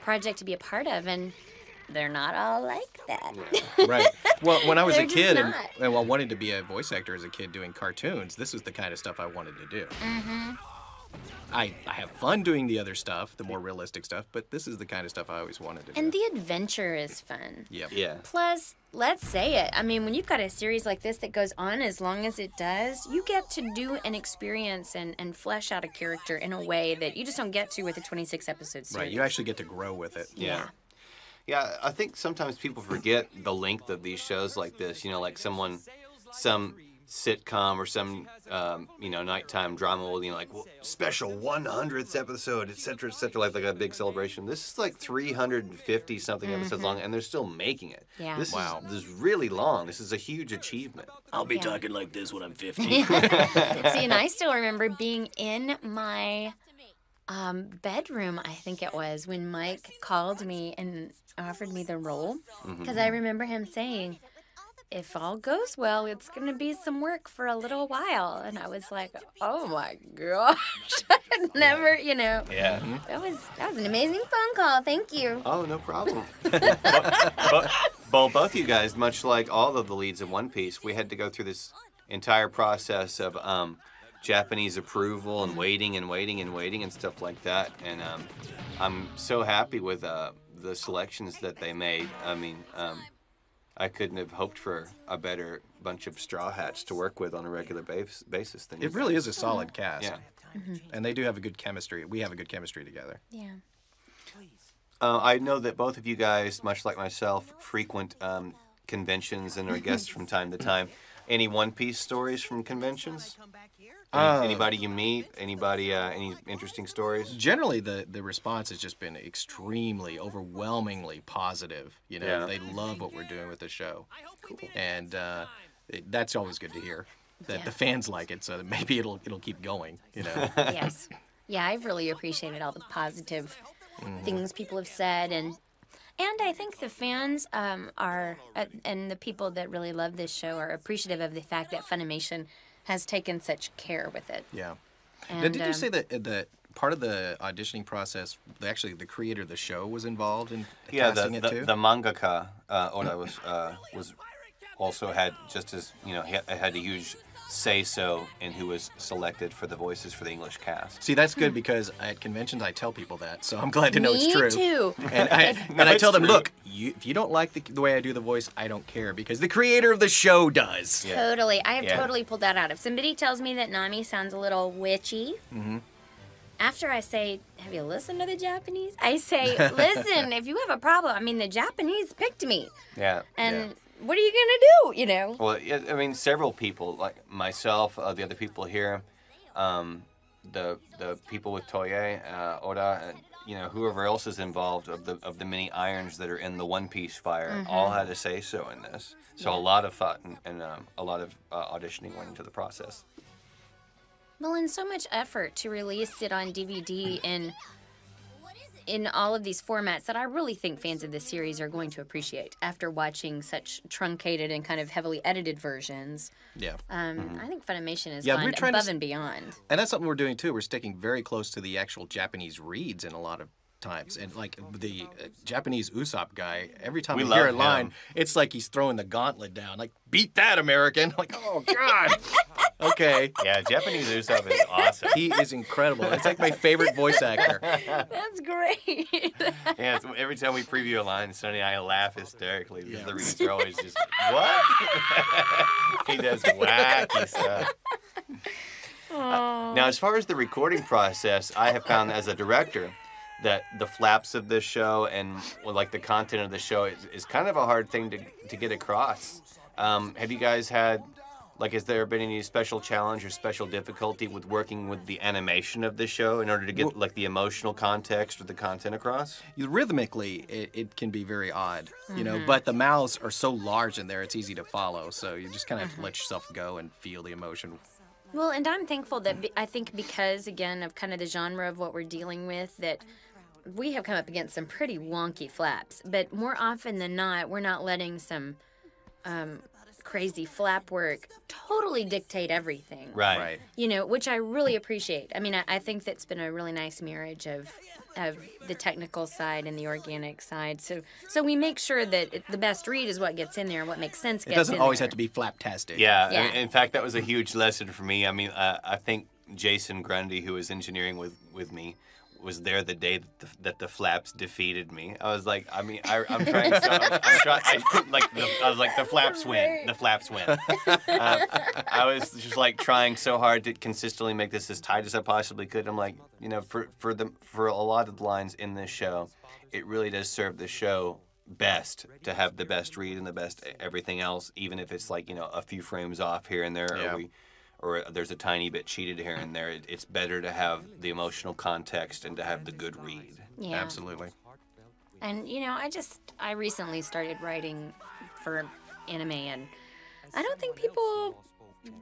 project to be a part of, and they're not all like that. Right. Well, when I was a They're just kid not. and wanted to be a voice actor as a kid doing cartoons, this is the kind of stuff I wanted to do. Mm-hmm. I have fun doing the other stuff, the more realistic stuff, but this is the kind of stuff I always wanted to do. And the adventure is fun. Yep. Yeah. Plus, let's say it. I mean, when you've got a series like this that goes on as long as it does, you get to do an experience and flesh out a character in a way that you just don't get to with a 26-episode series. Right, you actually get to grow with it. Yeah. Yeah, I think sometimes people forget the length of these shows like this. You know, like some sitcom or some, nighttime drama will, like special 100th episode, et cetera, like a big celebration. This is like 350 something episodes long, and they're still making it. Yeah. This is really long. This is a huge achievement. I'll be talking like this when I'm 50. See, and I still remember being in my bedroom, I think it was, when Mike called me and offered me the role. Because I remember him saying, if all goes well, it's going to be some work for a little while. And I was like, oh my gosh. Never, Yeah. That was an amazing phone call. Thank you. Oh, no problem. Well, both you guys, much like all of the leads in One Piece, we had to go through this entire process of Japanese approval and waiting and stuff like that. And I'm so happy with the selections that they made. I mean, I couldn't have hoped for a better bunch of Straw Hats to work with on a regular basis than you It really guys. is a solid cast. Yeah. And they do have a good chemistry. We have a good chemistry together. Yeah. I know that both of you guys, much like myself, frequent conventions and are guests from time to time. Any One Piece stories from conventions? Anybody you meet? Anybody? Any interesting stories? Generally, the response has just been extremely, overwhelmingly positive. Yeah. They love what we're doing with the show. Cool. And that's always good to hear. That the fans like it, so that maybe it'll keep going. Yes. Yeah, I've really appreciated all the positive things people have said, and I think the fans are, and the people that really love this show are appreciative of the fact that Funimation has taken such care with it. Yeah. And, Now, did you say that part of the auditioning process, actually the creator of the show was involved in casting it too? the mangaka Oda was also had just as had a huge say-so in who was selected for the voices for the English cast. See, that's good because at conventions I tell people that, so I'm glad to know it's Me true. too. And I tell them, look, if you don't like the way I do the voice, I don't care because the creator of the show does. Yeah. Totally. I have Yeah. totally pulled that out. If somebody tells me that Nami sounds a little witchy, after I say, have you listened to the Japanese? I say, listen, if you have a problem, I mean, the Japanese picked me. Yeah. And what are you going to do, Well, yeah, I mean, several people, like myself, the other people here, the people with Toye, Oda, and whoever else is involved of the many irons that are in the One Piece fire, all had a say so in this. So a lot of thought and a lot of auditioning went into the process. Well, and so much effort to release it on DVD in all of these formats that I really think fans of this series are going to appreciate after watching such truncated and kind of heavily edited versions. Yeah. I think Funimation has Yeah, gone we're trying to above and beyond. And that's something we're doing too. We're sticking very close to the actual Japanese reads in a lot of times. And like the Japanese Usopp guy, every time We we hear a love line, him. it's like he's throwing the gauntlet down. Like, beat that, American. Like, oh, God. Okay. Yeah, Japanese Usopp is awesome. He is incredible. It's like my favorite voice actor. That's great. Yeah, every time we preview a line, Sonny and I laugh hysterically because the reads are always just, what? He does wacky stuff. Now, as far as the recording process, I have found as a director that the flaps of this show and like the content of the show is kind of a hard thing to get across. Have you guys had Like, has there been any special challenge or special difficulty with working with the animation of this show in order to get, like, the emotional context or the content across? Rhythmically, it can be very odd, you know, but the mouths are so large in there, it's easy to follow. So you just kind of have to let yourself go and feel the emotion. Well, and I'm thankful that I think because, again, of kind of the genre of what we're dealing with, that we have come up against some pretty wonky flaps. But more often than not, we're not letting some crazy flap work totally dictate everything. Right. You know, which I really appreciate. I mean, I think that's been a really nice marriage of the technical side and the organic side. So we make sure that the best read is what gets in there and what makes sense gets in there. It doesn't always have to be flaptastic. Yeah. In fact, that was a huge lesson for me. I mean, I think Jason Grundy, who was engineering with me, was there the day that the flaps defeated me. I was like, I mean, I'm trying so. I was like, the flaps win. The flaps win. I was just like trying so hard to consistently make this as tight as I possibly could. I'm like, you know, for a lot of the lines in this show, it really does serve the show best to have the best read and the best everything else, even if it's like, you know, a few frames off here and there, or there's a tiny bit cheated here and there. It's better to have the emotional context and to have the good read. Yeah. Absolutely. And, you know, I recently started writing for anime, and I don't think people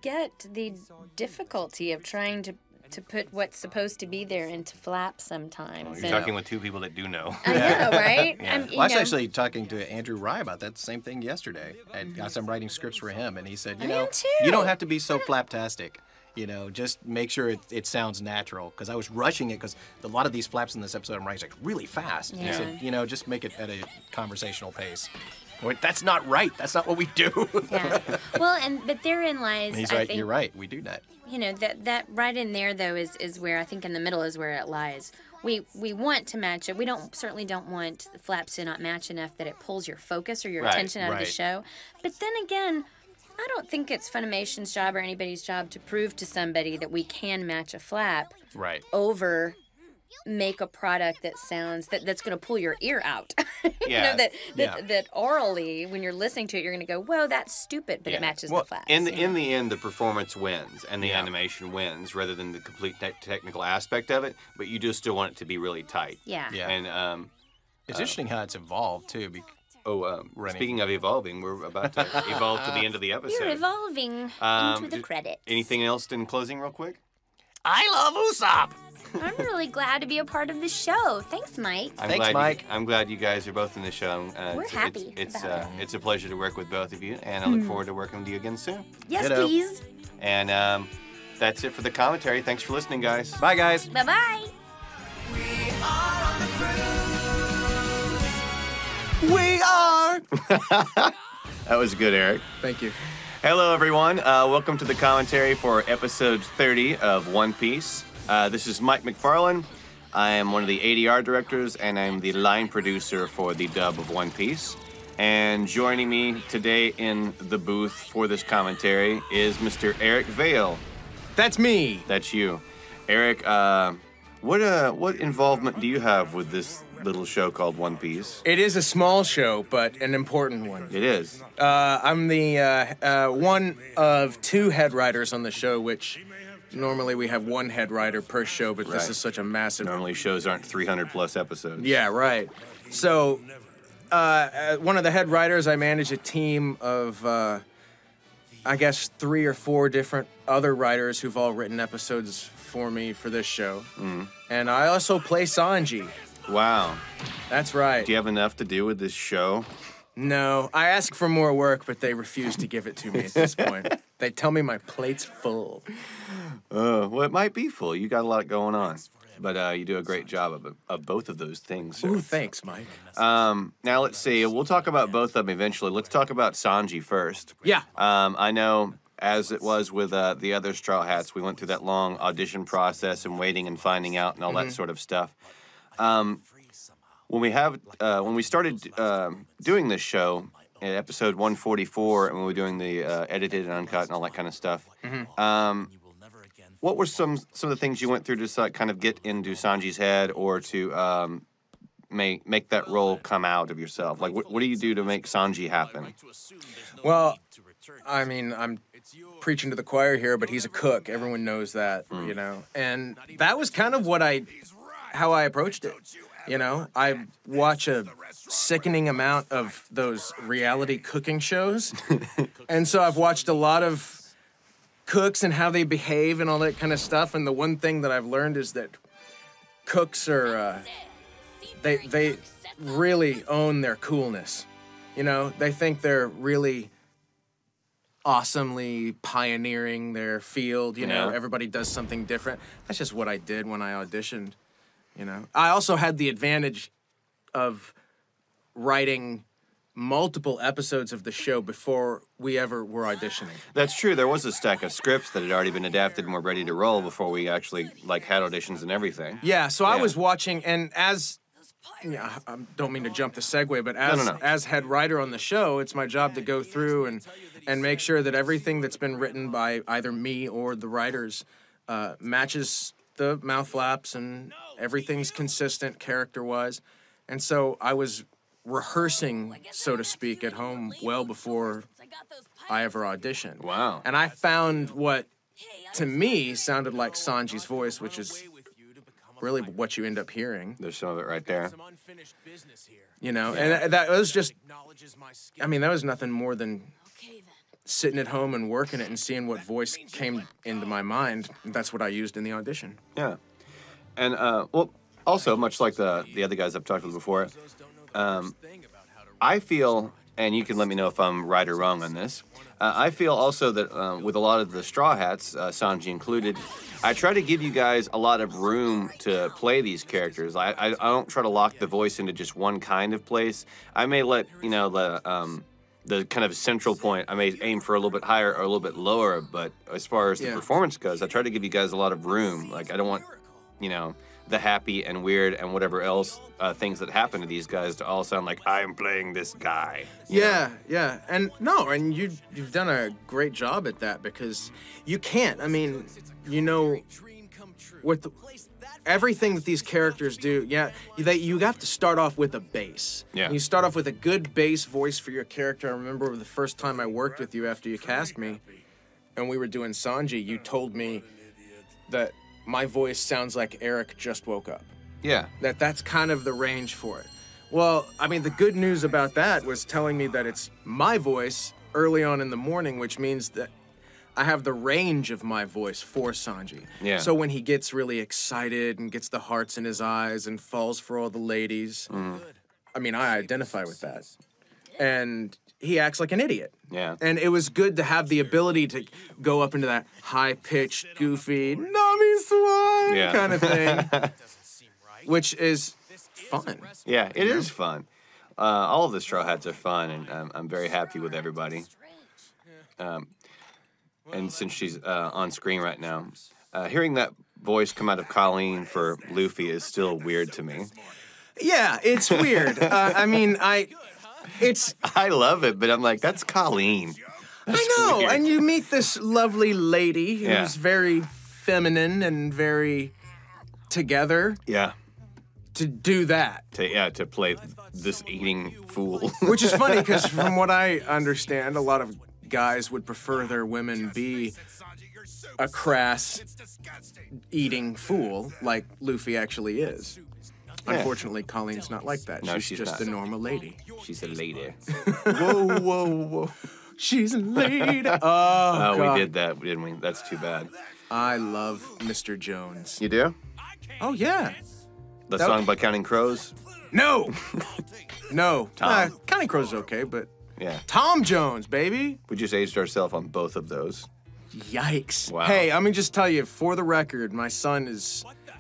get the difficulty of trying to put what's supposed to be there into flaps sometimes. You're talking with two people that do know. I know, right? Yeah. Well, I was actually talking to Andrew Rye about that same thing yesterday. I got some writing scripts for him, and he said, you know, you don't have to be so flaptastic. You know, just make sure it sounds natural. Because I was rushing it, because a lot of these flaps in this episode I'm writing like really fast. Yeah. He said, you know, just make it at a conversational pace. Wait, that's not right. That's not what we do. Yeah. Well, but therein lies. And he's I right. think, You're right. We do that. You know, that right in there though is where I think in the middle is where it lies. We want to match it. We certainly don't want the flaps to not match enough that it pulls your focus or your attention out of the show. But then again, I don't think it's Funimation's job or anybody's job to prove to somebody that we can match a flap over make a product that sounds that's going to pull your ear out. You know, that orally when you're listening to it you're going to go, whoa, that's stupid, but it matches the flaps. In the end, the performance wins and the animation wins rather than the complete technical aspect of it, but you do still want it to be really tight. Yeah. And it's interesting how it's evolved too. Speaking of evolving, we're about to evolve to the end of the episode. You're evolving into the credits. Anything else in closing real quick? I love Usopp. I'm really glad to be a part of the show. Thanks, Mike. Thanks, Mike. I'm glad you guys are both in the show. We're happy. It's a pleasure to work with both of you, and I look forward to working with you again soon. Yes, please. And that's it for the commentary. Thanks for listening, guys. Bye, guys. Bye-bye. We are. That was good, Eric. Thank you. Hello, everyone. Welcome to the commentary for episode 30 of One Piece. This is Mike McFarlane. I am one of the ADR directors, and I'm the line producer for the dub of One Piece. And joining me today in the booth for this commentary is Mr. Eric Vale. That's me. That's you. Eric, what involvement do you have with this little show called One Piece? It is a small show, but an important one. It is. I'm the one of two head writers on the show, which normally we have one head writer per show, but this is such a massive... Normally shows aren't 300 plus episodes. Yeah, right. So, one of the head writers, I manage a team of, I guess, 3 or 4 different other writers who've all written episodes for me for this show. And I also play Sanji. Wow. That's right. Do you have enough to do with this show? No, I ask for more work, but they refuse to give it to me at this point. They tell me my plate's full. Well, it might be full. You got a lot going on. But you do a great job of both of those things. Sir. Ooh, thanks, Mike. Now, let's see. We'll talk about both of them eventually. Let's talk about Sanji first. Yeah. I know, as it was with the other Straw Hats, we went through that long audition process and waiting and finding out and all that sort of stuff. When we started doing this show in episode 144, and we were doing the edited and uncut and all that kind of stuff, what were some of the things you went through to kind of get into Sanji's head, or to make that role come out of yourself? Like, what do you do to make Sanji happen? Well, I mean, I'm preaching to the choir here, but he's a cook. Everyone knows that, you know. And that was kind of how I approached it. You know, I watch a sickening amount of those reality cooking shows. And so I've watched a lot of cooks and how they behave and all that kind of stuff. And the one thing that I've learned is that cooks are, they really own their coolness. You know, they think they're really awesomely pioneering their field. You know, everybody does something different. That's just what I did when I auditioned. You know, I also had the advantage of writing multiple episodes of the show before we ever were auditioning. That's true. There was a stack of scripts that had already been adapted and were ready to roll before we actually had auditions and everything. Yeah, so I was watching, and as I don't mean to jump the segue, but as head writer on the show, it's my job to go through and make sure that everything that's been written by either me or the writers matches the mouth flaps and everything's consistent character-wise. And so I was rehearsing, so to speak, at home well before I ever auditioned. Wow. And I found what, to me, sounded like Sanji's voice, which is really what you end up hearing. There's some of it right there. You know, and that was just, I mean, that was nothing more than sitting at home and working it and seeing what voice came into my mind. That's what I used in the audition. Yeah. And, well, also, much like the other guys I've talked to before, I feel, and you can let me know if I'm right or wrong on this, I feel also that with a lot of the Straw Hats, Sanji included, I try to give you guys a lot of room to play these characters. I don't try to lock the voice into just one kind of place. I may let, you know, the kind of central point, I may aim for a little bit higher or a little bit lower, but as far as the performance goes, I try to give you guys a lot of room. Like, I don't want, you know, the happy and weird and whatever else things that happen to these guys to all sound like I'm playing this guy. Yeah. And you've done a great job at that, because you can't. I mean, you know, with everything that these characters do, you have to start off with a base. Yeah. You start off with a good base voice for your character. I remember the first time I worked with you after you cast me, and we were doing Sanji, you told me that my voice sounds like Eric just woke up. Yeah. That's kind of the range for it. Well, I mean, the good news about that was telling me that it's my voice early on in the morning, which means that I have the range of my voice for Sanji. Yeah. So when he gets really excited and gets the hearts in his eyes and falls for all the ladies, I mean, I identify with that. And he acts like an idiot. Yeah. And it was good to have the ability to go up into that high-pitched, goofy, Nami Swan kind of thing, which is fun. Yeah, it is fun. All of the Straw Hats are fun, and I'm very happy with everybody. And since she's on screen right now, hearing that voice come out of Colleen for Luffy is still weird to me. Yeah, it's weird. I mean, I love it, but I'm like, that's Colleen. That's I know, weird. and you meet this lovely lady who's very feminine and very together. Yeah. To do that. To play this eating fool. Which is funny, because from what I understand, a lot of guys would prefer their women be a crass eating fool, like Luffy actually is. Yeah. Unfortunately, Colleen's not like that. No, she's she's just not. a normal lady. She's a lady. Whoa. She's a lady. Oh, God. We did that, didn't we? That's too bad. I love Mr. Jones. You do? Oh, yeah. The song by Counting Crows? No. No. Tom. Counting Crows is okay, but Yeah. Tom Jones, baby. We just aged ourselves on both of those. Yikes. Wow. Hey, let me just tell you, for the record, my son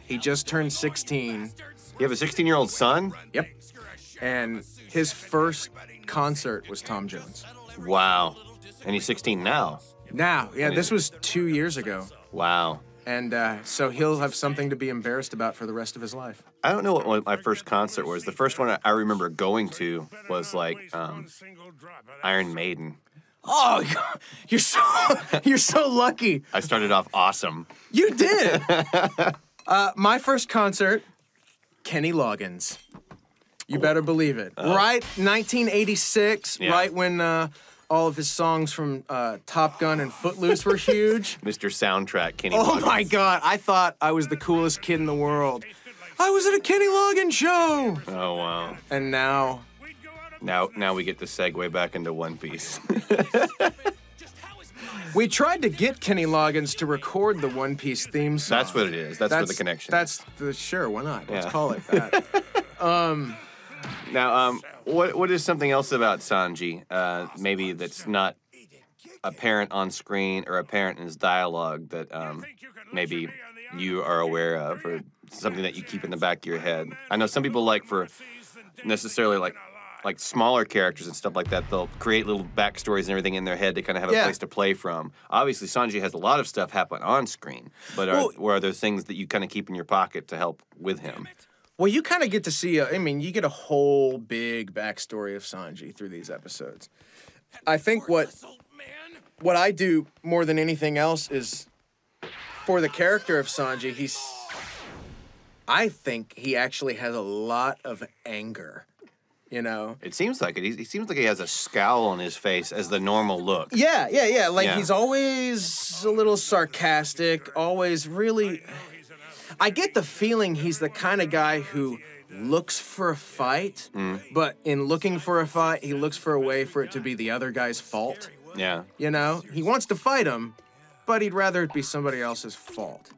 he just turned 16. You have a 16-year-old son? Yep. And his first concert was Tom Jones. Wow. And he's 16 now? Now, yeah, this was 2 years ago. Wow. And so he'll have something to be embarrassed about for the rest of his life. I don't know what my first concert was. The first one I remember going to was like Iron Maiden. Oh, you're so lucky. I started off awesome. You did. My first concert, Kenny Loggins. You better believe it. Right, 1986, right when All of his songs from Top Gun and Footloose were huge. Mr. Soundtrack, Kenny Oh Loggins. my God, I thought I was the coolest kid in the world. I was at a Kenny Loggins show. Oh, wow. And now... Now we get to segue back into One Piece. We tried to get Kenny Loggins to record the One Piece theme song. That's what it is. That's where the connection is. Sure, why not? Let's Yeah. call it that. Now, what is something else about Sanji, maybe that's not apparent on screen or apparent in his dialogue that maybe you are aware of, or something that you keep in the back of your head? I know some people like for necessarily like smaller characters and stuff like that, they'll create little backstories and everything in their head to kind of have a place to play from. Obviously, Sanji has a lot of stuff happen on screen, but are there things that you kind of keep in your pocket to help with him? Well, you kind of get to see, you get a whole big backstory of Sanji through these episodes. I think what I do more than anything else is, for the character of Sanji, I think he actually has a lot of anger, you know? It seems like it. He seems like he has a scowl on his face as the normal look. Yeah. He's always a little sarcastic, always really... I get the feeling he's the kind of guy who looks for a fight, but in looking for a fight, he looks for a way for it to be the other guy's fault. Yeah. You know? He wants to fight him, but he'd rather it be somebody else's fault.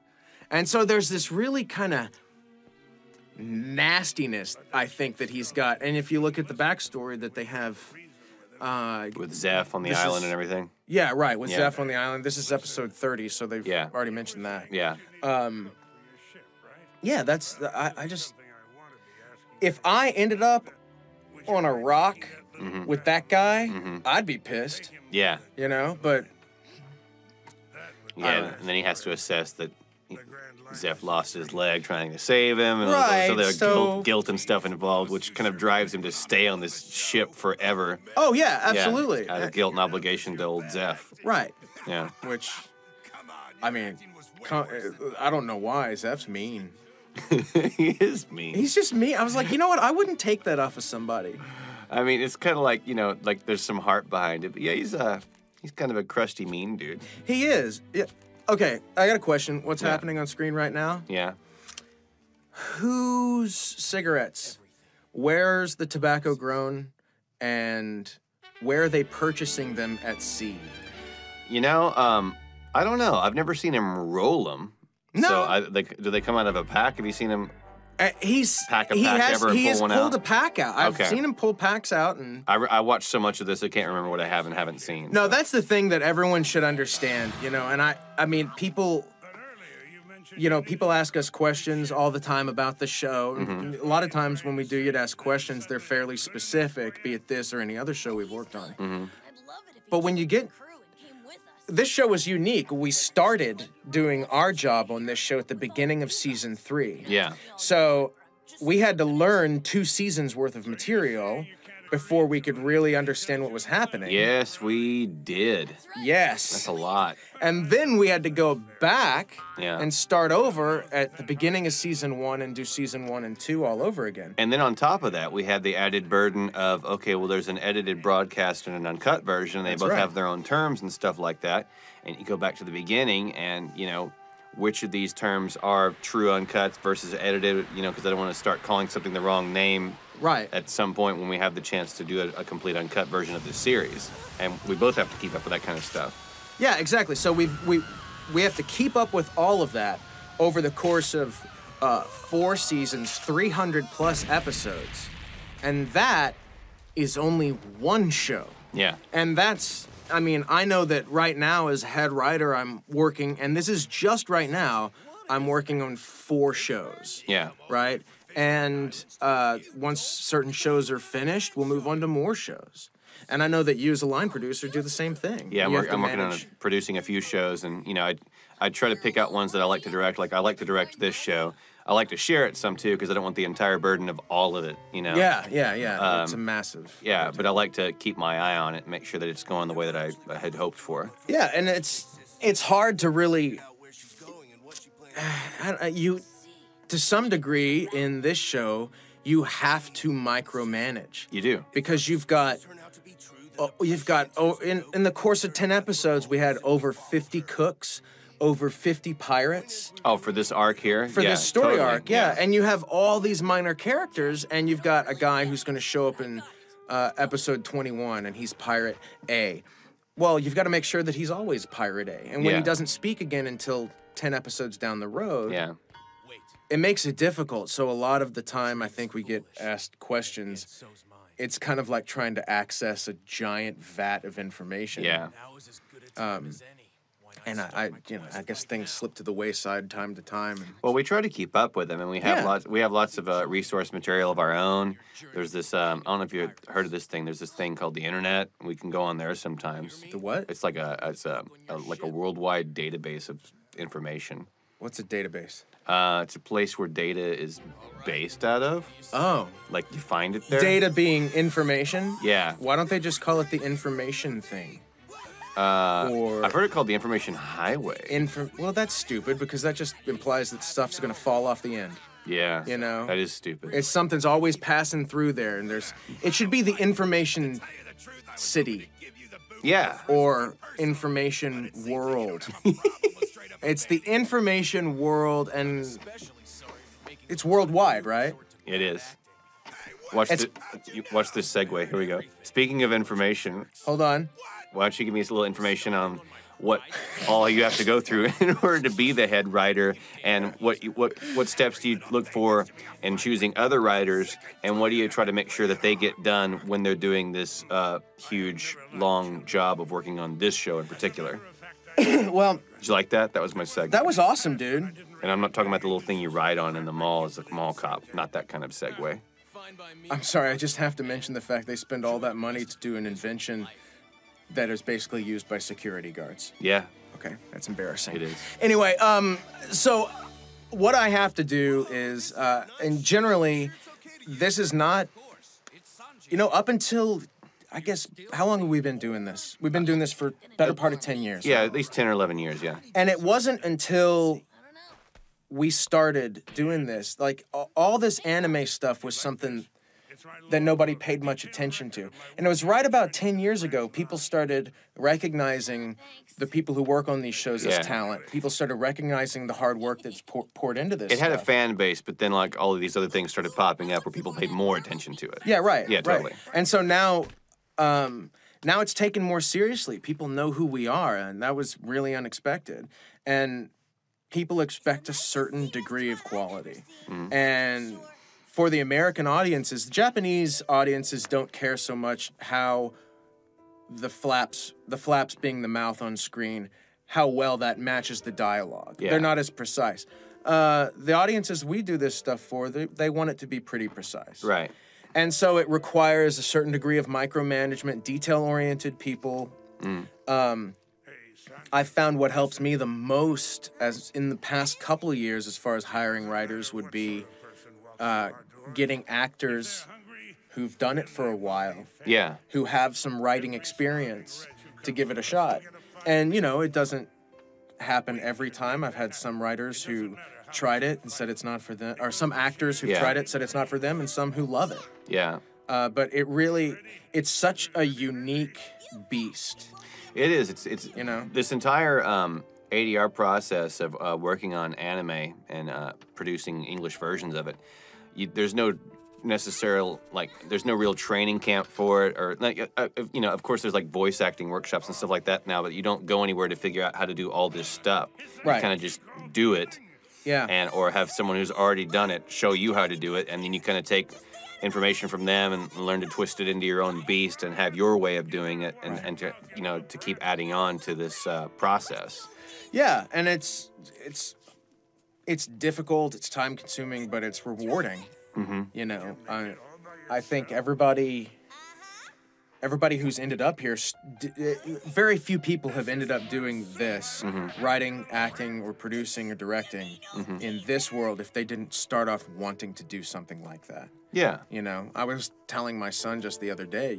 And so there's this really kind of nastiness, I think, that he's got. And if you look at the backstory that they have... with Zeph on the island and everything? Yeah, right, with Zeph on the island. This is episode 30, so they've already mentioned that. Yeah. Yeah, I just... If I ended up on a rock with that guy, I'd be pissed. Yeah. You know, but... Yeah, and then he has to assess that Zeph lost his leg trying to save him, and Right, so there's so- guilt and stuff involved, which kind of drives him to stay on this ship forever. Oh, yeah, absolutely. Yeah, out of guilt and obligation to old Zeph. Right. Yeah. Which, I mean, I don't know why. Zeph's mean. He is mean. He's just mean. I was like, you know what? I wouldn't take that off of somebody. I mean, it's kind of like, like there's some heart behind it. But yeah, he's kind of a crusty, mean dude. He is. Yeah. Okay, I got a question. What's happening on screen right now? Yeah. Whose cigarettes? Where's the tobacco grown? And where are they purchasing them at sea? I don't know. I've never seen him roll them. No. So, do they come out of a pack? Have you seen him He's pack a he pack has ever and he pull has one pulled out? a pack out. I've Okay. seen him pull packs out, and I watched so much of this, I can't remember what I have and haven't seen. no, that's the thing that everyone should understand, you know. And I mean, people ask us questions all the time about the show. A lot of times when we do get asked questions, they're fairly specific, be it this or any other show we've worked on. But when you get this show was unique. We started doing our job on this show at the beginning of season 3. Yeah. So we had to learn 2 seasons worth of material before we could really understand what was happening. Yes, we did. Yes. That's a lot. And then we had to go back Yeah. and start over at the beginning of season 1 and do season 1 and 2 all over again. And then on top of that, we had the added burden of, okay, well, there's an edited broadcast and an uncut version. They That's both right. have their own terms and stuff like that. And you go back to the beginning and, which of these terms are true uncuts versus edited, because I don't want to start calling something the wrong name Right. at some point when we have the chance to do a complete uncut version of this series. And we both have to keep up with that kind of stuff. Yeah, exactly. So we have to keep up with all of that over the course of 4 seasons, 300 plus episodes. And that is only one show. Yeah. And I know that right now as head writer, I'm working, and this is just right now, I'm working on 4 shows. Yeah. Right? And once certain shows are finished, we'll move on to more shows. And I know that you as a line producer do the same thing. Yeah, I'm You have to working on manage- producing a few shows, and I try to pick out ones that I like to direct. Like I like to direct this show. I like to share it some too because I don't want the entire burden of all of it. Yeah. It's a massive. Yeah, but I like to keep my eye on it and make sure that it's going the way that I had hoped for. Yeah, and it's hard to really to some degree in this show you have to micromanage You do. because you've got you've got in the course of 10 episodes, we had over 50 cooks, over 50 pirates. Oh, for this arc here? For Yeah, this story totally, arc, yeah. And you have all these minor characters, and you've got a guy who's going to show up in episode 21, and he's Pirate A. Well, you've got to make sure that he's always Pirate A. And when he doesn't speak again until 10 episodes down the road, it makes it difficult. So a lot of the time, I think we get asked questions. It's kind of like trying to access a giant vat of information. Yeah. And I guess things slip to the wayside time to time. Well, we try to keep up with them, and we have lots of resource material of our own. There's this I don't know if you've heard of this thing. There's this thing called the internet. We can go on there sometimes. The what? It's like a worldwide database of information. What's a database? It's a place where data is based out of. Oh. Like you find it there. Data being information? Yeah. Why don't they just call it the information thing? I've heard it called the information highway. Well, that's stupid because that just implies that stuff's going to fall off the end. Yeah. You know? That is stupid. It's something's always passing through there, and it should be the information city. Yeah. Or information world. It's the information world, and it's worldwide, right? It is. Watch this segue. Here we go. Speaking of information. Hold on. Why don't you give me a little information on what all you have to go through in order to be the head writer, and what steps do you look for in choosing other writers, and what do you try to make sure that they get done when they're doing this huge, long job of working on this show in particular? Well, did you like that? That was my segue. That was awesome, dude. And I'm not talking about the little thing you ride on in the mall as a mall cop. Not that kind of segue. I'm sorry, I just have to mention the fact they spend all that money to do an invention that is basically used by security guards. Yeah. Okay, that's embarrassing. It is. Anyway, so what I have to do is, and generally, this is not, up until, I guess, how long have we been doing this? We've been doing this for better part of 10 years. Yeah, at least 10 or 11 years, yeah. And it wasn't until we started doing this, like, all this anime stuff was something that nobody paid much attention to. And it was right about 10 years ago, people started recognizing the people who work on these shows as talent. People started recognizing the hard work that's poured into this It had stuff. a fan base, but then, like, all of these other things started popping up where people paid more attention to it. Yeah, right. Yeah, totally. Right. And so now it's taken more seriously. People know who we are, and that was really unexpected. And people expect a certain degree of quality. Mm-hmm. And for the American audiences, the Japanese audiences don't care so much how the flaps being the mouth on screen, how well that matches the dialogue. Yeah. They're not as precise. The audiences we do this stuff for, they want it to be pretty precise. Right. And so it requires a certain degree of micromanagement, detail-oriented people. I found what helps me the most as in the past couple of years as far as hiring writers would be getting actors who've done it for a while. Yeah. Who have some writing experience to give it a shot. And, it doesn't happen every time. I've had some writers who tried it and said it's not for them, or some actors who've tried it, said it's not for them, and some who love it. Yeah. But it's such a unique beast. It is. It's this entire ADR process of working on anime and producing English versions of it. There's no real training camp for it, or of course there's like voice acting workshops and stuff like that now, but you don't go anywhere to figure out how to do all this stuff. Right. You kind of just do it. Yeah. Or have someone who's already done it show you how to do it, and then you kind of take information from them and learn to twist it into your own beast and have your way of doing it, and to keep adding on to this process. Yeah, and it's difficult, it's time consuming, but it's rewarding. Mm-hmm. I think everybody who's ended up here, very few people have ended up doing this, writing, acting, or producing or directing in this world if they didn't start off wanting to do something like that. Yeah. I was telling my son just the other day,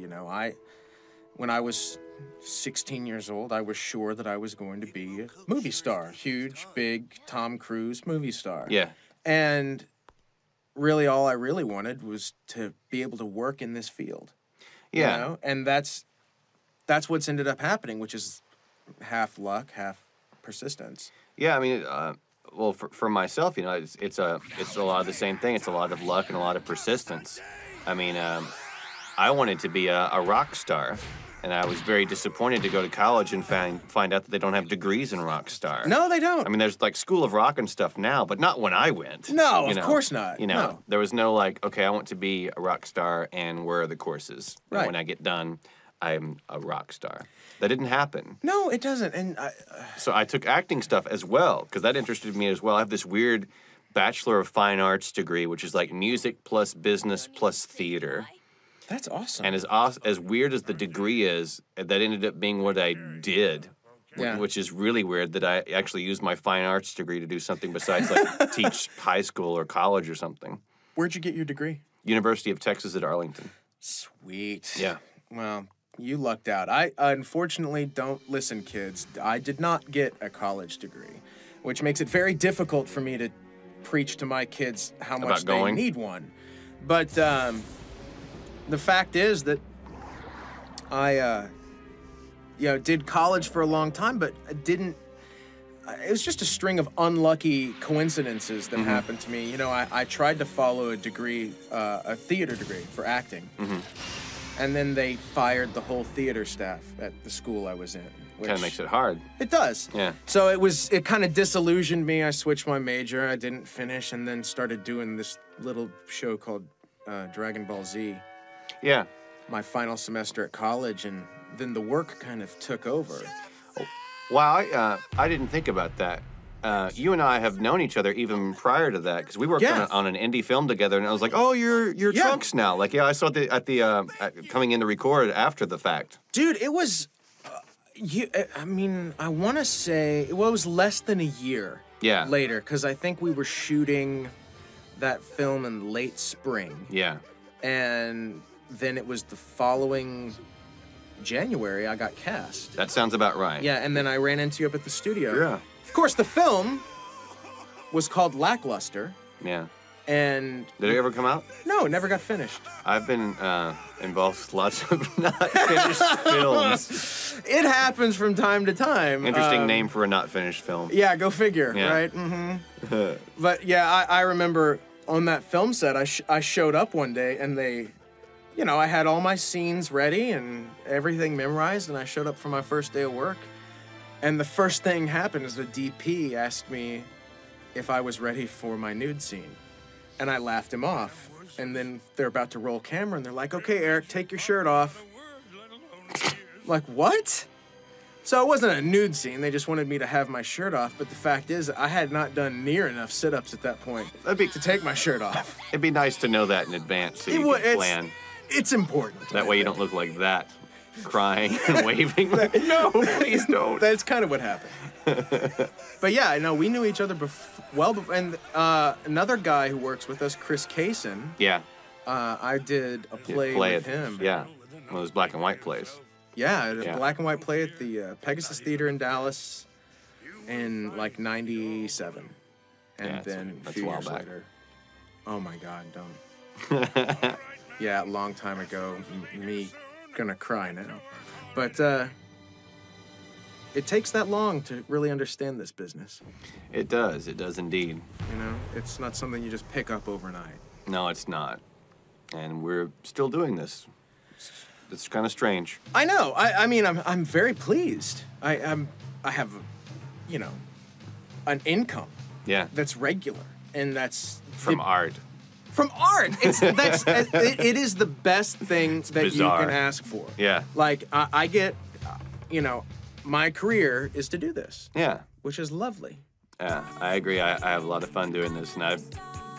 when I was 16 years old, I was sure that I was going to be a movie star, huge, big Tom Cruise movie star. Yeah. And really all I really wanted was to be able to work in this field. Yeah. And that's that's what's ended up happening, which is half luck, half persistence. Yeah, I mean, well, for myself, you know, it's a lot of the same thing. It's a lot of luck and a lot of persistence. I mean, I wanted to be a rock star, and I was very disappointed to go to college and find out that they don't have degrees in rock star. No, they don't. I mean, there's like School of Rock and stuff now, but not when I went. No, you of know? course not. You know, No. there was no like, okay, I want to be a rock star, and where are the courses? And Right. when I get done, I'm a rock star. That didn't happen. No, it doesn't. And So I took acting stuff as well, because that interested me as well. I have this weird Bachelor of Fine Arts degree, which is like music plus business plus theater. that's awesome. And as weird as the degree is, that ended up being what I did, Yeah. which is really weird that I actually used my fine arts degree to do something besides like teach high school or college or something. Where'd you get your degree? University of Texas at Arlington. Sweet. Yeah. Well, you lucked out. I unfortunately don't listen, kids. I did not get a college degree, which makes it very difficult for me to preach to my kids how much About going? they need one. But the fact is that I, did college for a long time, but I didn't. It was just a string of unlucky coincidences that happened to me. You know, I tried to follow a degree, a theater degree for acting. And then they fired the whole theater staff at the school I was in. Kind of makes it hard. It does. Yeah. So it kind of disillusioned me. I switched my major. I didn't finish, and then started doing this little show called Dragon Ball Z. Yeah. My final semester at college, and then the work kind of took over. Wow, I didn't think about that. You and I have known each other even prior to that, because we worked Yeah. on an indie film together, and I was like, "Oh, you're Yeah. Trunks now." Like, yeah, I saw it at the coming in to record after the fact. Dude, it was. I want to say it was less than a year. Yeah. Later, because I think we were shooting that film in late spring. Yeah. And then it was the following January I got cast. That sounds about right. Yeah, and then I ran into you up at the studio. Yeah. Of course, the film was called Lackluster, Yeah. and Did it ever come out? no, it never got finished. I've been involved with lots of not finished films. It happens from time to time. Interesting name for a not finished film. Yeah, go figure, Yeah. right? Mm-hmm. But yeah, I remember on that film set, I showed up one day, and they, you know, I had all my scenes ready and everything memorized, and I showed up for my first day of work. And the first thing happened is the DP asked me if I was ready for my nude scene. And I laughed him off. And then they're about to roll camera, and they're like, "Okay, Eric, take your shirt off." Like, what? So it wasn't a nude scene. They just wanted me to have my shirt off. But the fact is, I had not done near enough sit-ups at that point to take my shirt off. It'd be nice to know that in advance so you can plan. It's important. That way you don't look like that, crying and waving. No, please don't. That's kind of what happened. But yeah, no, we knew each other well before. And another guy who works with us, Chris Kaysen, Yeah. I did a play with him. Yeah. One of those black and white plays. Yeah, a Yeah. black and white play at the Pegasus Theater in Dallas in like '97. And Yeah, then a that's few a while years back. later. Oh my God, don't. Yeah, a long time ago. Me gonna cry now. But it takes that long to really understand this business. It does indeed. You know, it's not something you just pick up overnight. No, it's not. And we're still doing this. It's kind of strange. I know. I mean, I'm very pleased. I have, you know, an income Yeah. that's regular, and that's From art. From art. It is the best thing that bizarre. you can ask for. Yeah. Like I get, you know, my career is to do this, Yeah. which is lovely. Yeah, I agree. I have a lot of fun doing this, and I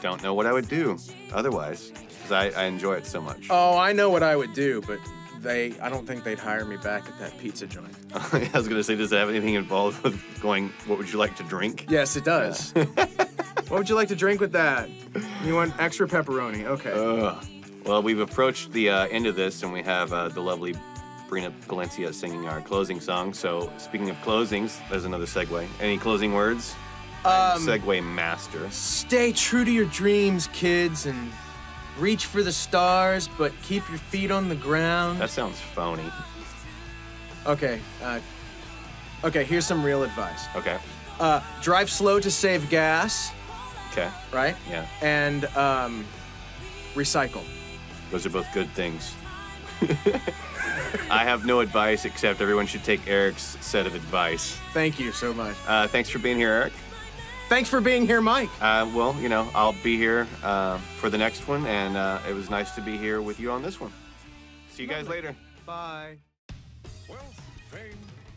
don't know what I would do otherwise, because I enjoy it so much. Oh, I know what I would do, but I don't think they'd hire me back at that pizza joint. I was going to say, does it have anything involved with going, what would you like to drink? Yes, it does. What would you like to drink with that? You want extra pepperoni? Okay. Well, we've approached the end of this, and we have the lovely Brina Palencia singing our closing song. So, speaking of closings, there's another segue. Any closing words? Segue master. Stay true to your dreams, kids, and reach for the stars, but keep your feet on the ground. That sounds phony. Okay. Okay, here's some real advice. Okay. Drive slow to save gas, Okay. right? Yeah. And recycle. Those are both good things. I have no advice except everyone should take Eric's set of advice. Thank you so much. Thanks for being here, Eric. Thanks for being here, Mike. Well, you know, I'll be here for the next one, and it was nice to be here with you on this one. See you guys later. Bye.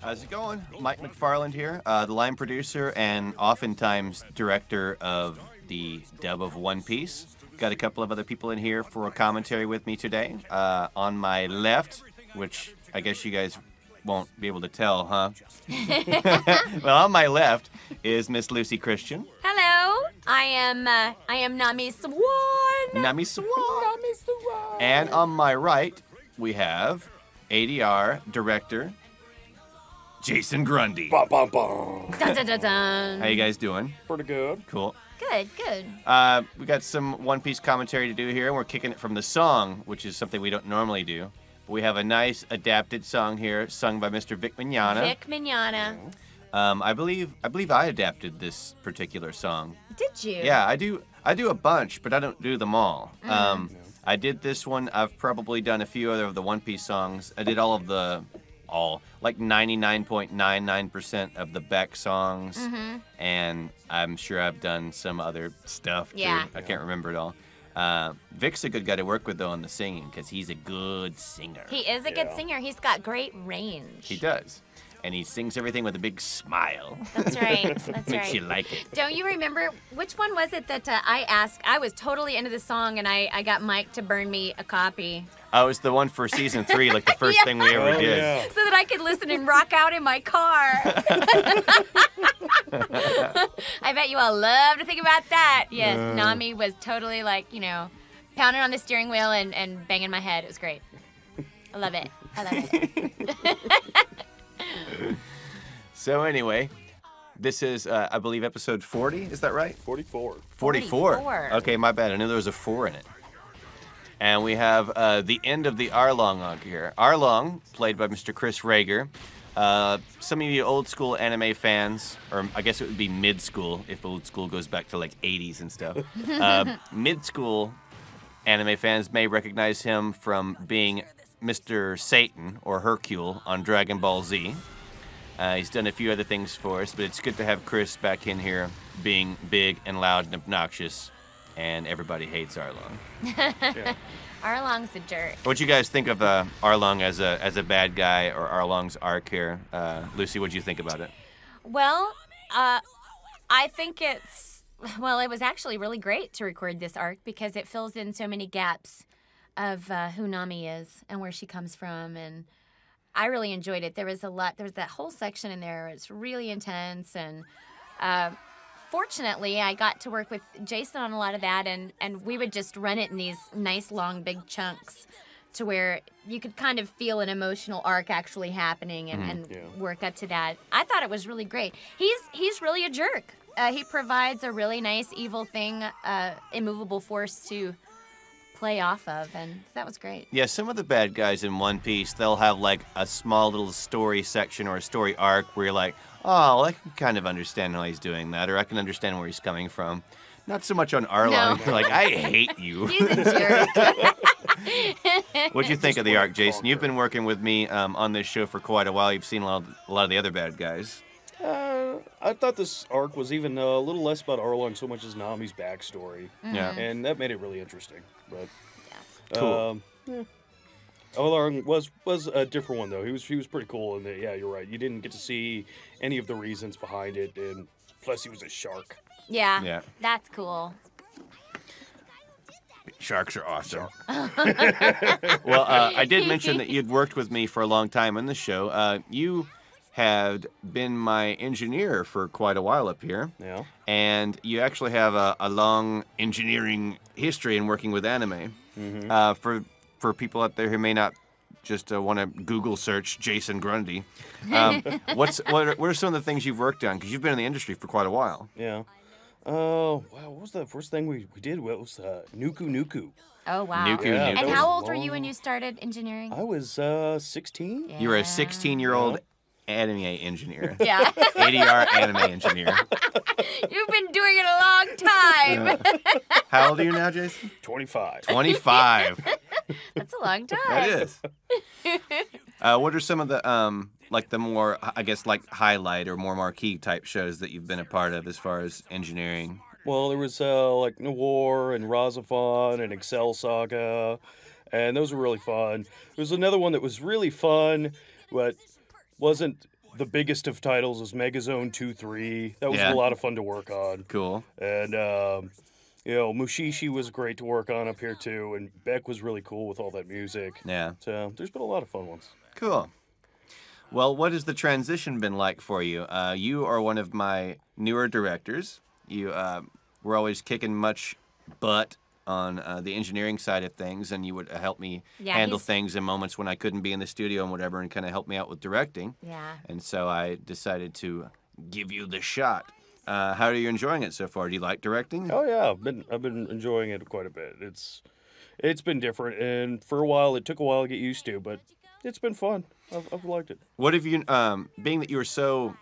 How's it going? Mike McFarland here, the line producer and oftentimes director of the dub of One Piece. Got a couple of other people in here for a commentary with me today. On my left, which I guess you guys won't be able to tell, huh? Well, on my left is Miss Lucy Christian. Hello, I am Nami Swan. Nami Swan. And on my right, we have ADR director Jason Grundy. Dun, dun, dun, dun. How you guys doing? Pretty good. Cool. Good, good. We got some One Piece commentary to do here, and we're kicking it from the song, which is something we don't normally do. But we have a nice adapted song here, sung by Mr. Vic Mignogna. Vic Mignogna. I believe I adapted this particular song. Did you? Yeah, I do a bunch, but I don't do them all. I did this one. I've probably done a few other of the One Piece songs. I did like 99.99% of the Beck songs, and I'm sure I've done some other stuff too. Yeah. I can't remember it all. Vic's a good guy to work with though on the singing because he's a good singer. He is a good singer. He's got great range. He does. And he sings everything with a big smile. That's right. That's Makes right. you like it. Don't you remember which one was it that I asked? I was totally into the song, and I got Mike to burn me a copy Oh, it was the one for season 3, like the first thing we ever did. Yeah. so that I could listen and rock out in my car. I bet you all love to think about that. Yes, Nami was totally like, pounding on the steering wheel and banging my head. It was great. I love it. I love it. So anyway, this is, I believe, episode 40. Is that right? 44. 44. Okay, my bad. I knew there was a 4 in it. And we have the end of the Arlong arc here. Arlong, played by Mr. Chris Rager. Some of you old school anime fans, or I guess it would be mid school if old school goes back to like 80s and stuff. Mid school anime fans may recognize him from being Mr. Satan or Hercule on Dragon Ball Z. He's done a few other things for us, but it's good to have Chris back in here being big and loud and obnoxious, and everybody hates Arlong. Arlong's a jerk. What'd you guys think of Arlong as a bad guy, or Arlong's arc here? Lucy, what'd you think about it? Well, I think it was actually really great to record this arc because it fills in so many gaps of who Nami is and where she comes from, and I really enjoyed it. There was that whole section in there. It's really intense, and fortunately, I got to work with Jason on a lot of that, and we would just run it in these nice, long, big chunks to where you could kind of feel an emotional arc actually happening and work up to that. I thought it was really great. He's really a jerk. He provides a really nice, evil thing, immovable force to play off of, and that was great. Yeah, some of the bad guys in One Piece, they'll have like a small little story section or a story arc where you're like, oh, I can kind of understand why he's doing that, or I can understand where he's coming from. Not so much on Arlong. No. You're like, I hate you. He's a jerk. What'd you think of the arc, Jason? You've been working with me on this show for quite a while. You've seen a lot of the other bad guys. I thought this arc was even a little less about Arlong so much as Nami's backstory. Yeah. And that made it really interesting. But Cool. Arlong was a different one though. He was pretty cool, and yeah, you're right. You didn't get to see any of the reasons behind it, and plus he was a shark. Yeah. That's cool. Sharks are awesome. Well, I did mention that you'd worked with me for a long time on the show. You had been my engineer for quite a while up here. Yeah. And you actually have a long engineering history in working with anime. Mm-hmm. For people out there who may not just want to Google search Jason Grundy, what are some of the things you've worked on? Because you've been in the industry for quite a while. Yeah. Oh, wow, what was the first thing we did? What was Nuku Nuku? Oh, wow. Nuku Yeah, Nuku. And that how was old were you when long. you started engineering? I was 16. Yeah. You were a 16-year-old anime engineer. Yeah. ADR anime engineer. You've been doing it a long time. How old are you now, Jason? 25. 25. That's a long time. That is. What are some of the like the more, I guess, like highlight or more marquee type shows that you've been a part of as far as engineering? Well, there was like Noir and Razafon and Excel Saga, and those were really fun. There was another one that was really fun, but wasn't the biggest of titles. Was Megazone 2-3. That was Yeah. a lot of fun to work on. Cool. And Mushishi was great to work on up here too, and Beck was really cool with all that music. Yeah. So there's been a lot of fun ones. Cool. Well, what has the transition been like for you? You are one of my newer directors. You were always kicking much butt on the engineering side of things, and you would help me Yeah, handle he's- things in moments when I couldn't be in the studio and whatever, and kind of help me out with directing. Yeah. And so I decided to give you the shot. How are you enjoying it so far? Do you like directing? Oh yeah, I've been enjoying it quite a bit. It's been different, and for a while it took a while to get used to, but it's been fun. I've liked it. What have you, being that you were so,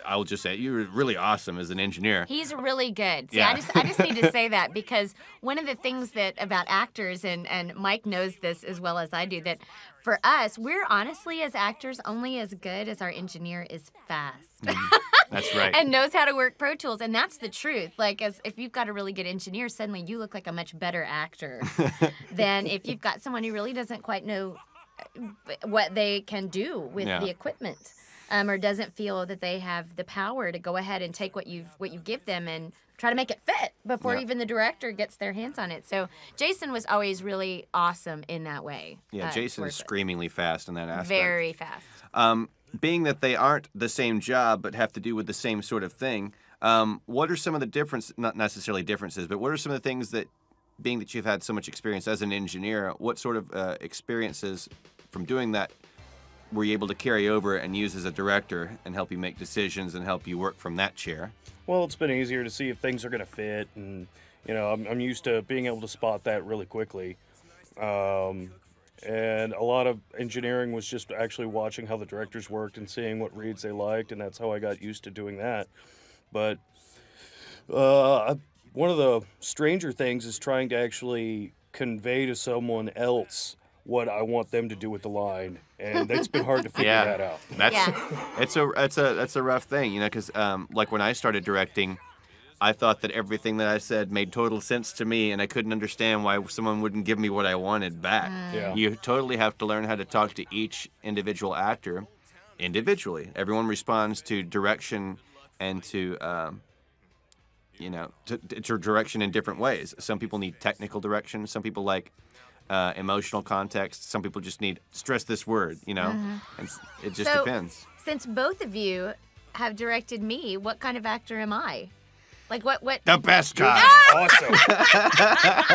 I will just say, you were really awesome as an engineer. He's really good. See, Yeah. I just need to say that because one of the things that about actors, and Mike knows this as well as I do, that for us, we're honestly as actors only as good as our engineer is fast. That's right. And knows how to work Pro Tools, and that's the truth. Like, as if you've got a really good engineer, suddenly you look like a much better actor than if you've got someone who really doesn't quite know what they can do with Yeah. the equipment, or doesn't feel that they have the power to go ahead and take what you give them and try to make it fit before Yeah. even the director gets their hands on it. So Jason was always really awesome in that way. Yeah, to Jason work is with. screamingly fast in that aspect. Very fast. Being that they aren't the same job but have to do with the same sort of thing, what are some of the not necessarily differences, but what are some of the things that, being that you've had so much experience as an engineer, what sort of experiences from doing that were you able to carry over and use as a director and help you make decisions and help you work from that chair? Well, it's been easier to see if things are going to fit, and I'm used to being able to spot that really quickly. And a lot of engineering was just actually watching how the directors worked and seeing what reads they liked, and that's how I got used to doing that. But one of the stranger things is trying to actually convey to someone else what I want them to do with the line, and it's been hard to figure that out. That's it's a rough thing, because like when I started directing, I thought that everything that I said made total sense to me, and I couldn't understand why someone wouldn't give me what I wanted back. Yeah. You totally have to learn how to talk to each individual actor individually. Everyone responds to direction and to direction in different ways. Some people need technical direction. Some people like emotional context. Some people just need stress this word, and it just So, depends. Since both of you have directed me, what kind of actor am I? Like what? The best guy. Awesome.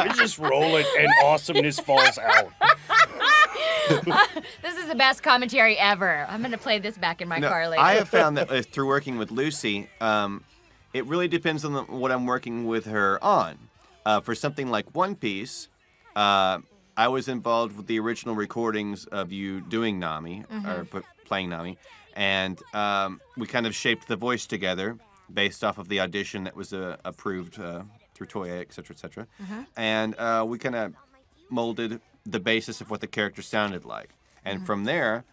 We just roll it, and awesomeness falls out. This is the best commentary ever. I'm going to play this back in my car later. I have found that through working with Lucy, it really depends on what I'm working with her on. For something like One Piece, I was involved with the original recordings of you doing Nami, or playing Nami, and we kind of shaped the voice together based off of the audition that was approved through Toei, et cetera, and we kind of molded the basis of what the character sounded like. And from there,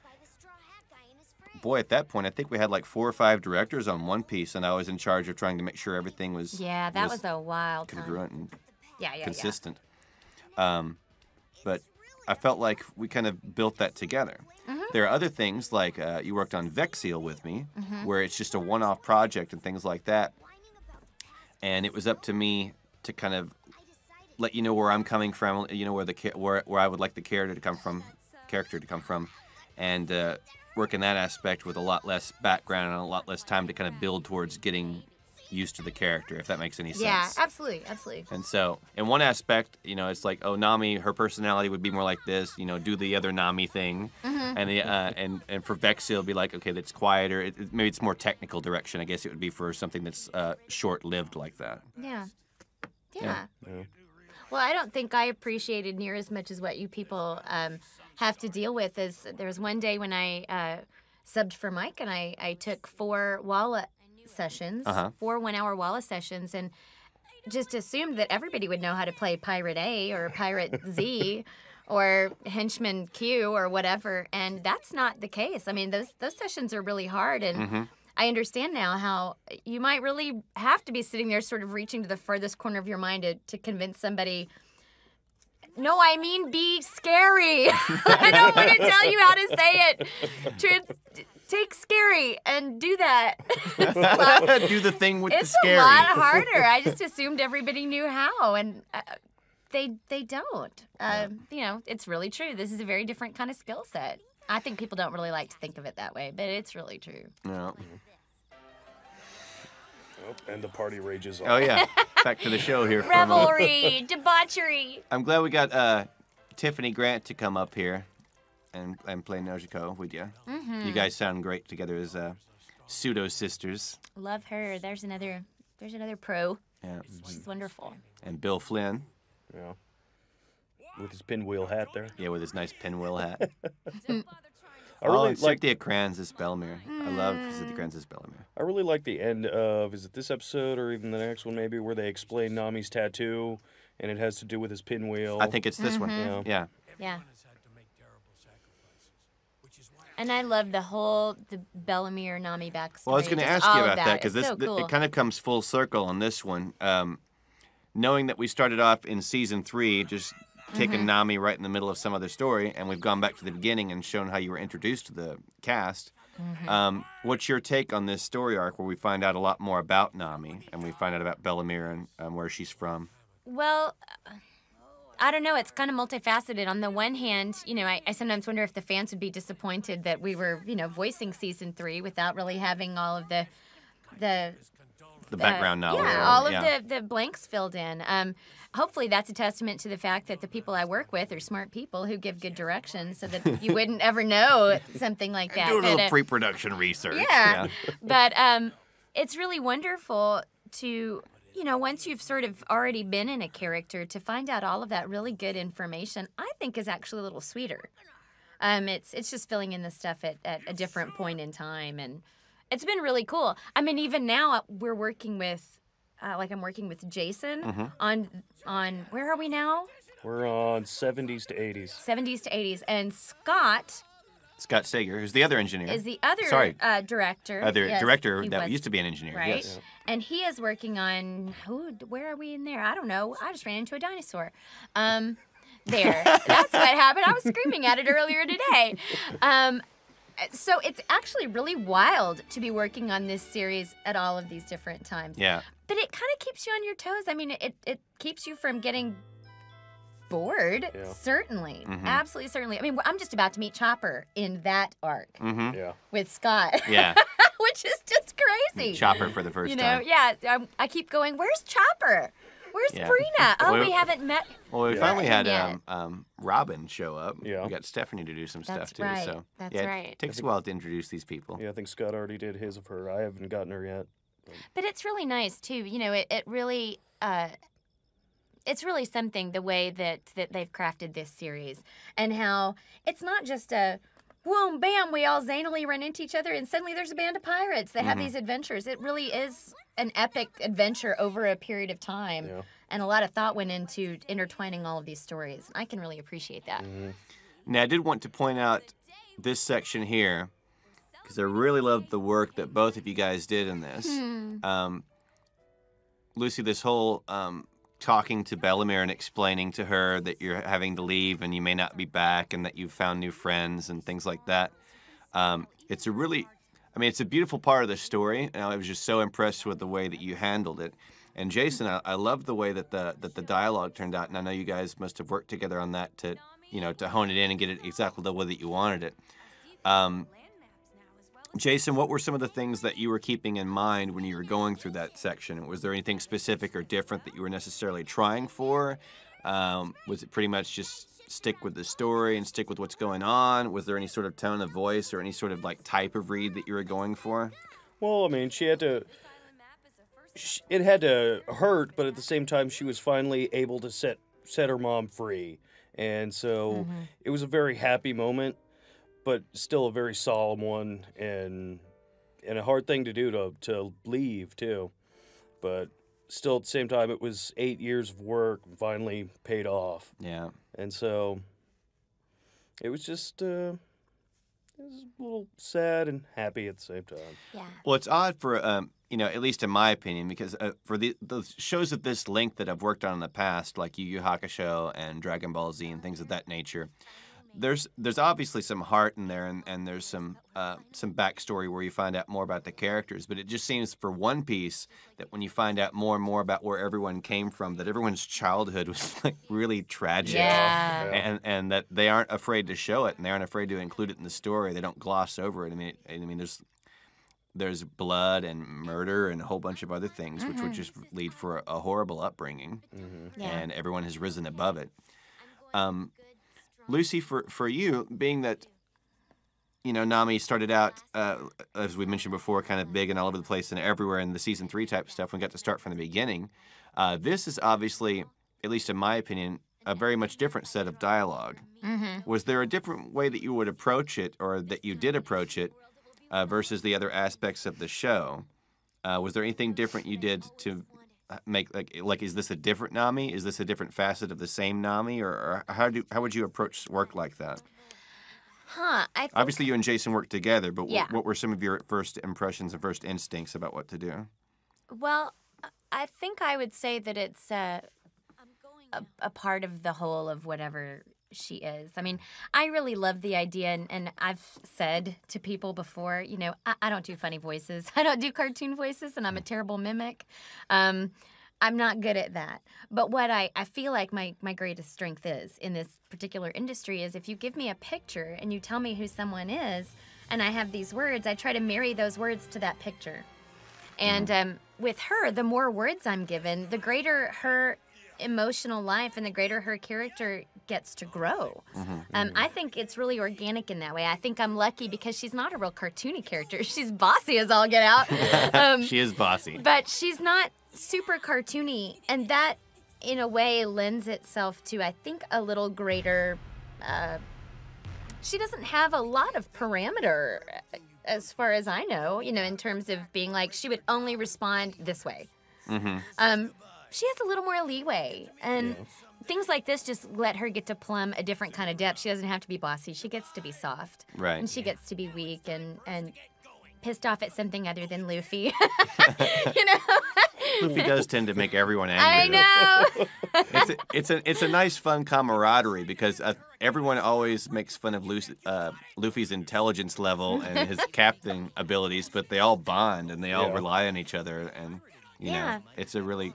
boy, at that point, I think we had like 4 or 5 directors on One Piece, and I was in charge of trying to make sure everything was that was a wild time. congruent and Yeah. consistent. But I felt like we kind of built that together. There are other things like you worked on Vexiel with me, where it's just a one-off project and things like that. And it was up to me to kind of let you know where I'm coming from, where I would like the character to come from, and work in that aspect with a lot less background and a lot less time to kind of build towards getting used to the character, if that makes any sense. Yeah, absolutely, absolutely. And so, in one aspect, it's like, oh, Nami, her personality would be more like this, do the other Nami thing. Mm-hmm. And the and for Vexia, it'll be like, okay, that's quieter. Maybe it's more technical direction. I guess it would be for something that's short-lived like that. Yeah. Yeah. Well, I don't think I appreciated near as much as what you people have to deal with. There was one day when I subbed for Mike, and I took 4 Walla sessions, 4 one-hour Walla sessions, and just assumed that everybody would know how to play Pirate A or Pirate Z or Henchman Q or whatever, and that's not the case. I mean, those sessions are really hard, and I understand now how you might really have to be sitting there sort of reaching to the furthest corner of your mind to convince somebody, no, I mean be scary. I don't want to tell you how to say it. Take scary and do that. Do the thing with the It's scary. a lot harder. I just assumed everybody knew how, and they don't. It's really true. This is a very different kind of skill set. I think people don't really like to think of it that way, but it's really true. Yeah. Oh, and the party rages on. Oh, yeah. Back to the show here for a moment. Revelry, debauchery. I'm glad we got Tiffany Grant to come up here and play Nojiko with you. You guys sound great together as pseudo sisters. Love her. There's another pro. Yeah. She's wonderful. And Bill Flynn. Yeah. With his pinwheel hat there. Yeah, with his nice pinwheel hat. I really and like Cynthia Kranz as Bellamere. I love Cynthia Kranz as Bellamere. I really like the end of, is it this episode or even the next one maybe, where they explain Nami's tattoo and it has to do with his pinwheel. I think it's this one. Yeah. Yeah. And I love the Bellamere Nami backstory. Well, I was going to just ask you all of about that because It's so cool. it kind of comes full circle on this one. Knowing that we started off in season 3, just taking Nami right in the middle of some other story, and we've gone back to the beginning and shown how you were introduced to the cast. What's your take on this story arc where we find out a lot more about Nami and we find out about Bellamere and where she's from? Well, I don't know. It's kind of multifaceted. On the one hand, I sometimes wonder if the fans would be disappointed that we were, voicing season 3 without really having all of the background knowledge. Yeah, all of the blanks filled in. Hopefully that's a testament to the fact that the people I work with are smart people who give good direction so that you wouldn't ever know something like that. Do a little pre-production research. Yeah. But it's really wonderful to, once you've sort of already been in a character, to find out all of that really good information, I think is actually a little sweeter. It's just filling in the stuff at a different point in time, and it's been really cool. I mean, even now we're working with, I'm working with Jason on where are we now? We're on 70s to 80s. 70s to 80s, and Scott Sager, who's the other engineer. is the other director. Yes, director he that was, used to be an engineer. right? Yes. And he is working on where are we in there? I don't know. I just ran into a dinosaur. There. That's what happened. I was screaming at it earlier today. So it's actually really wild to be working on this series at all of these different times. Yeah. But it kind of keeps you on your toes. I mean, it keeps you from getting bored. Yeah. Certainly. Absolutely, certainly. I mean, I'm just about to meet Chopper in that arc Yeah. with Scott. Yeah. Which is just crazy. Chopper for the first time. Yeah. I keep going, where's Chopper? Where's Brina? Oh, we haven't met. Well, we finally had yet. Robin show up. Yeah. We got Stephanie to do some That's stuff too. right. So That's yeah, right. It takes a while to introduce these people. Yeah, I think Scott already did his of her. I haven't gotten her yet. But it's really nice too. It really it's really something the way that they've crafted this series and how it's not just a boom, bam, we all zanily run into each other and suddenly there's a band of pirates that have these adventures. It really is an epic adventure over a period of time. Yeah. And a lot of thought went into intertwining all of these stories. I can really appreciate that. Now, I did want to point out this section here because I really loved the work that both of you guys did in this. Lucy, this whole talking to Bellamere and explaining to her that you're having to leave and you may not be back and that you've found new friends and things like that. It's a beautiful part of the story, and I was just so impressed with the way that you handled it. And Jason, I love the way that the dialogue turned out, and I know you guys must have worked together on that to hone it in and get it exactly the way that you wanted it. Jason, what were some of the things that you were keeping in mind when you were going through that section? Was there anything specific or different that you were necessarily trying for? Was it pretty much just stick with the story and stick with what's going on? Was there any sort of tone of voice or any sort of like type of read that you were going for? Well, I mean, she had to. It had to hurt, but at the same time, she was finally able to set her mom free, and so it was a very happy moment, but still a very solemn one, and a hard thing to do to leave too. But still, at the same time, it was 8 years of work and finally paid off. Yeah. And so it was just it was a little sad and happy at the same time. Yeah. Well, it's odd for, at least in my opinion, because for the shows of this length that I've worked on in the past, like Yu Yu Hakusho and Dragon Ball Z and things of that nature, there's obviously some heart in there, and there's some backstory where you find out more about the characters. But it just seems for One Piece that when you find out more and more about where everyone came from, that everyone's childhood was like really tragic, and that they aren't afraid to show it, and they aren't afraid to include it in the story. They don't gloss over it. I mean, there's blood and murder and a whole bunch of other things, which would just lead for a horrible upbringing, and everyone has risen above it. Lucy, for you, being that, Nami started out, as we mentioned before, kind of big and all over the place and everywhere in the season 3 type stuff, we got to start from the beginning. This is obviously, at least in my opinion, a very much different set of dialogue. Was there a different way that you would approach it, or that you did approach it, versus the other aspects of the show? Was there anything different you did to make like is this a different Nami? Is this a different facet of the same Nami, or how would you approach work like that? I think, obviously you and Jason worked together, but Yeah. what were some of your first impressions and first instincts about what to do? well, I think I would say that it's a part of the whole of whatever she is. I mean, I really love the idea, and I've said to people before, I don't do funny voices. I don't do cartoon voices, and I'm a terrible mimic. I'm not good at that. But what I feel like my greatest strength is in this particular industry is if you give me a picture and you tell me who someone is, and I have these words, I try to marry those words to that picture. And with her, the more words I'm given, the greater her emotional life and the greater her character gets to grow. I think it's really organic in that way. I think I'm lucky because she's not a real cartoony character. She's bossy as all get out. She is bossy. But she's not super cartoony, and that, in a way, lends itself to, I think, a little greater... she doesn't have a lot of parameter, as far as I know, in terms of being like, she would only respond this way. She has a little more leeway, and things like this just let her get to plumb a different kind of depth. She doesn't have to be bossy. She gets to be soft. Right. And she gets to be weak and pissed off at something other than Luffy. Luffy does tend to make everyone angry. I know. It's a nice, fun camaraderie because everyone always makes fun of Luffy's intelligence level and his captain abilities, but they all bond and they all rely on each other, and it's a really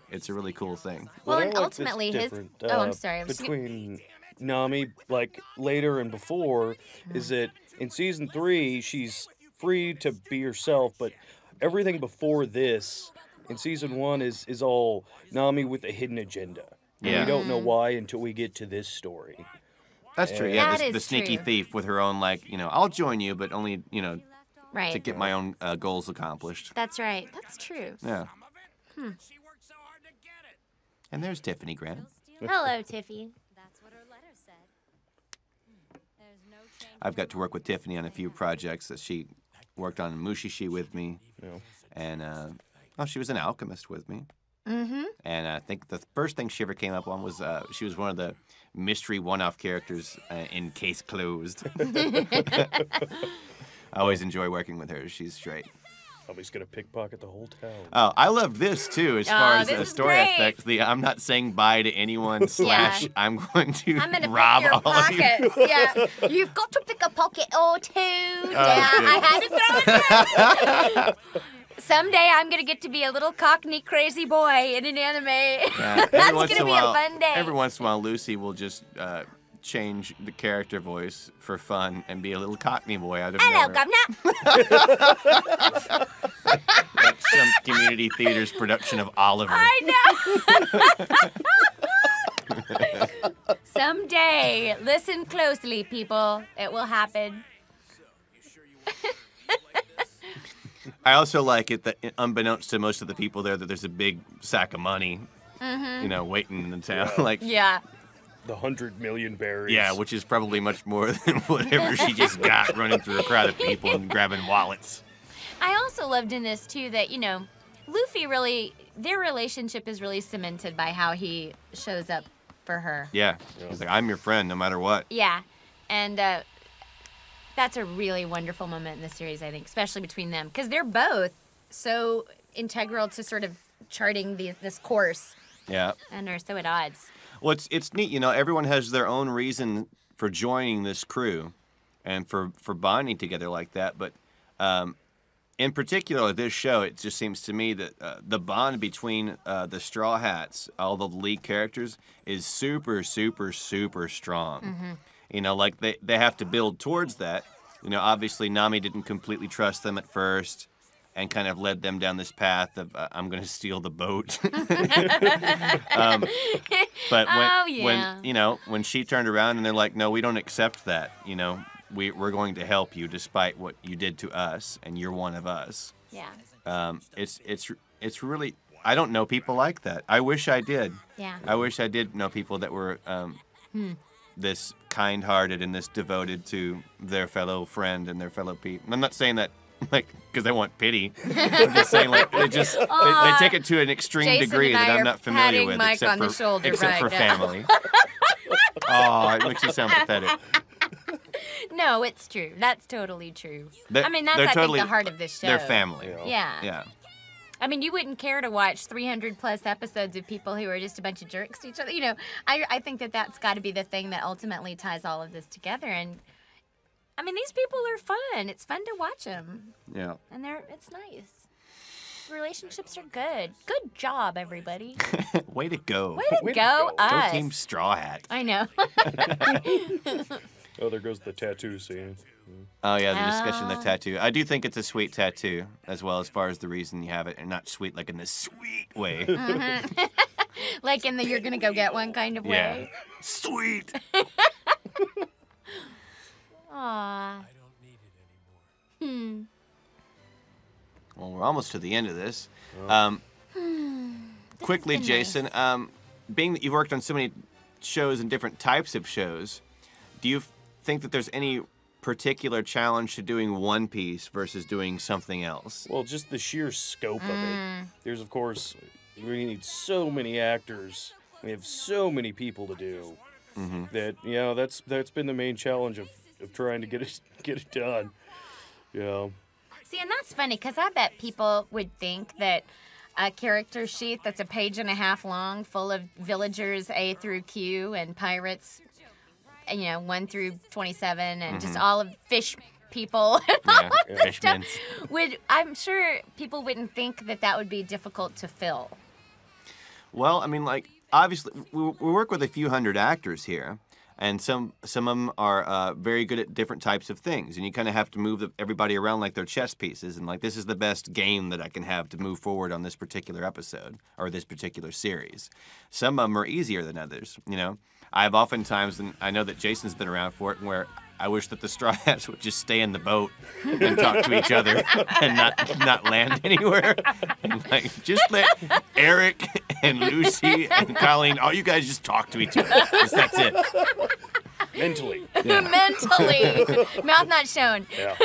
cool thing. Well, What I and like ultimately that's his... different, Oh, I'm sorry. between Nami, like later and before, is that in season 3 she's free to be herself, but everything before this in season 1 is all Nami with a hidden agenda. And Yeah. we don't know why until we get to this story. That's true. And- Yeah, That the is sneaky true. thief with her own I'll join you, but only Right. to get my own goals accomplished. That's right. That's true. Yeah. And there's Tiffany Grant. Hello, Tiffy. I've got to work with Tiffany on a few projects that she worked on Mushishi with me, and she was an alchemist with me. And I think the first thing she ever came up on was she was one of the mystery one-off characters in Case Closed. I always enjoy working with her. She's straight. Nami's gonna pickpocket the whole town. Oh, I love this too, as far as this the is story great. aspects. I'm not saying bye to anyone / I'm going to I'm gonna rob pick your all of you. pockets. Yeah, you've got to pick a pocket or two. Yeah, good. I had to throw it. Someday I'm gonna get to be a little cockney crazy boy in an anime. Yeah, That's gonna be a fun day. Every once in a while, Lucy will just change the character voice for fun and be a little Cockney boy out of Hello, nowhere. Governor. Like some community theater's production of Oliver. I know. Someday, listen closely, people. It will happen. I also like it that, unbeknownst to most of the people there, that there's a big sack of money, waiting in the town. Like, Yeah. The 100 million berries. yeah, which is probably much more than whatever she just got running through a crowd of people and grabbing wallets. I also loved in this, too, that, Luffy really, their relationship is really cemented by how he shows up for her. Yeah. He's like, I'm your friend no matter what. Yeah. And that's a really wonderful moment in the series, I think, especially between them. Because they're both so integral to sort of charting this course. Yeah. And are so at odds. Well, it's neat, everyone has their own reason for joining this crew and for bonding together like that. But in particular, this show, it just seems to me that the bond between the Straw Hats, all the lead characters, is super, super, super strong. Like they have to build towards that. Obviously, Nami didn't completely trust them at first and kind of led them down this path of, I'm going to steal the boat. But when she turned around and they're like, no, we don't accept that. We're going to help you despite what you did to us, and you're one of us. Yeah. It's really, I don't know people like that. I wish I did. Yeah. I wish I did know people that were this kind-hearted and this devoted to their fellow friend and their fellow people. I'm not saying that because I want pity. I'm just saying they take it to an extreme Jason degree and I that I'm are not familiar patting with, Mike except on the shoulder except right for now. family. Oh, it makes you sound pathetic. No, it's true. That's totally true. They're I think the heart of this show. They're family. Yeah. Yeah. I mean, you wouldn't care to watch 300 plus episodes of people who are just a bunch of jerks to each other. I think that's got to be the thing that ultimately ties all of this together. And I mean, these people are fun. It's fun to watch them. Yeah. And it's nice. Relationships are good. Good job, everybody. Way to go. Way to go, us. Go Team Straw Hat. I know. Oh, there goes the tattoo scene. Oh, yeah, the discussion of the tattoo. I do think it's a sweet tattoo, as well, as far as the reason you have it, and not sweet like in the sweet way. Like in the you're going to go get one kind of way. Yeah. Sweet. Aww. Well, we're almost to the end of this. Quickly, been Jason, being that you've worked on so many shows and different types of shows, do you think that there's any particular challenge to doing One Piece versus doing something else? Well, just the sheer scope of it. There's, of course, we need so many actors. We have so many people to do that, that's been the main challenge of trying to get it done. See, and that's funny, because I bet people would think that a character sheet that's a page and a half long, full of villagers A through Q and pirates, 1 through 27, and just all of fish people and all of this stuff, I'm sure people wouldn't think that would be difficult to fill. Well, I mean, obviously, we work with a few hundred actors here. And some of them are very good at different types of things. And you kind of have to move everybody around like they're chess pieces. And this is the best game that I can have to move forward on this particular episode or this particular series. Some of them are easier than others, I've oftentimes, and I know that Jason's been around for it, where I wish that the Straw Hats would just stay in the boat and talk to each other and not land anywhere. And just let Eric and Lucy and Colleen, all you guys just talk to each other. That's it. Mentally. Yeah. Mentally. Mouth not shown. Yeah.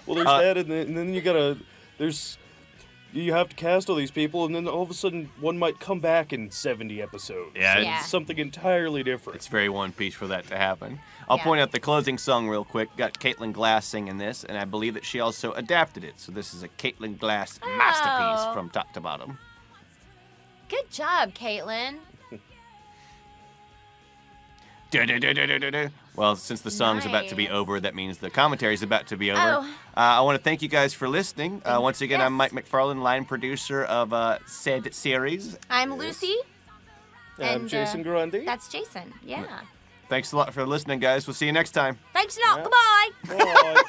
Well, there's that, and then you have to cast all these people, and then all of a sudden, one might come back in 70 episodes. Yeah. It's something entirely different. It's very One Piece for that to happen. I'll point out the closing song real quick. Got Caitlin Glass singing this, and I believe that she also adapted it. So this is a Caitlin Glass masterpiece from top to bottom. Good job, Caitlin. Well, since the song's about to be over, that means the commentary's about to be over. Oh. I want to thank you guys for listening. Once again, I'm Mike McFarlane, line producer of said series. I'm Lucy. I'm Jason Grundy. That's Jason, yeah. Thanks a lot for listening, guys. We'll see you next time. Thanks a lot. Goodbye. Bye.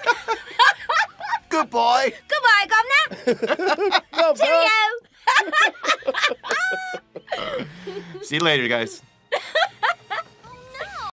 Goodbye. Goodbye, Governor. Cheerio. See you later, guys.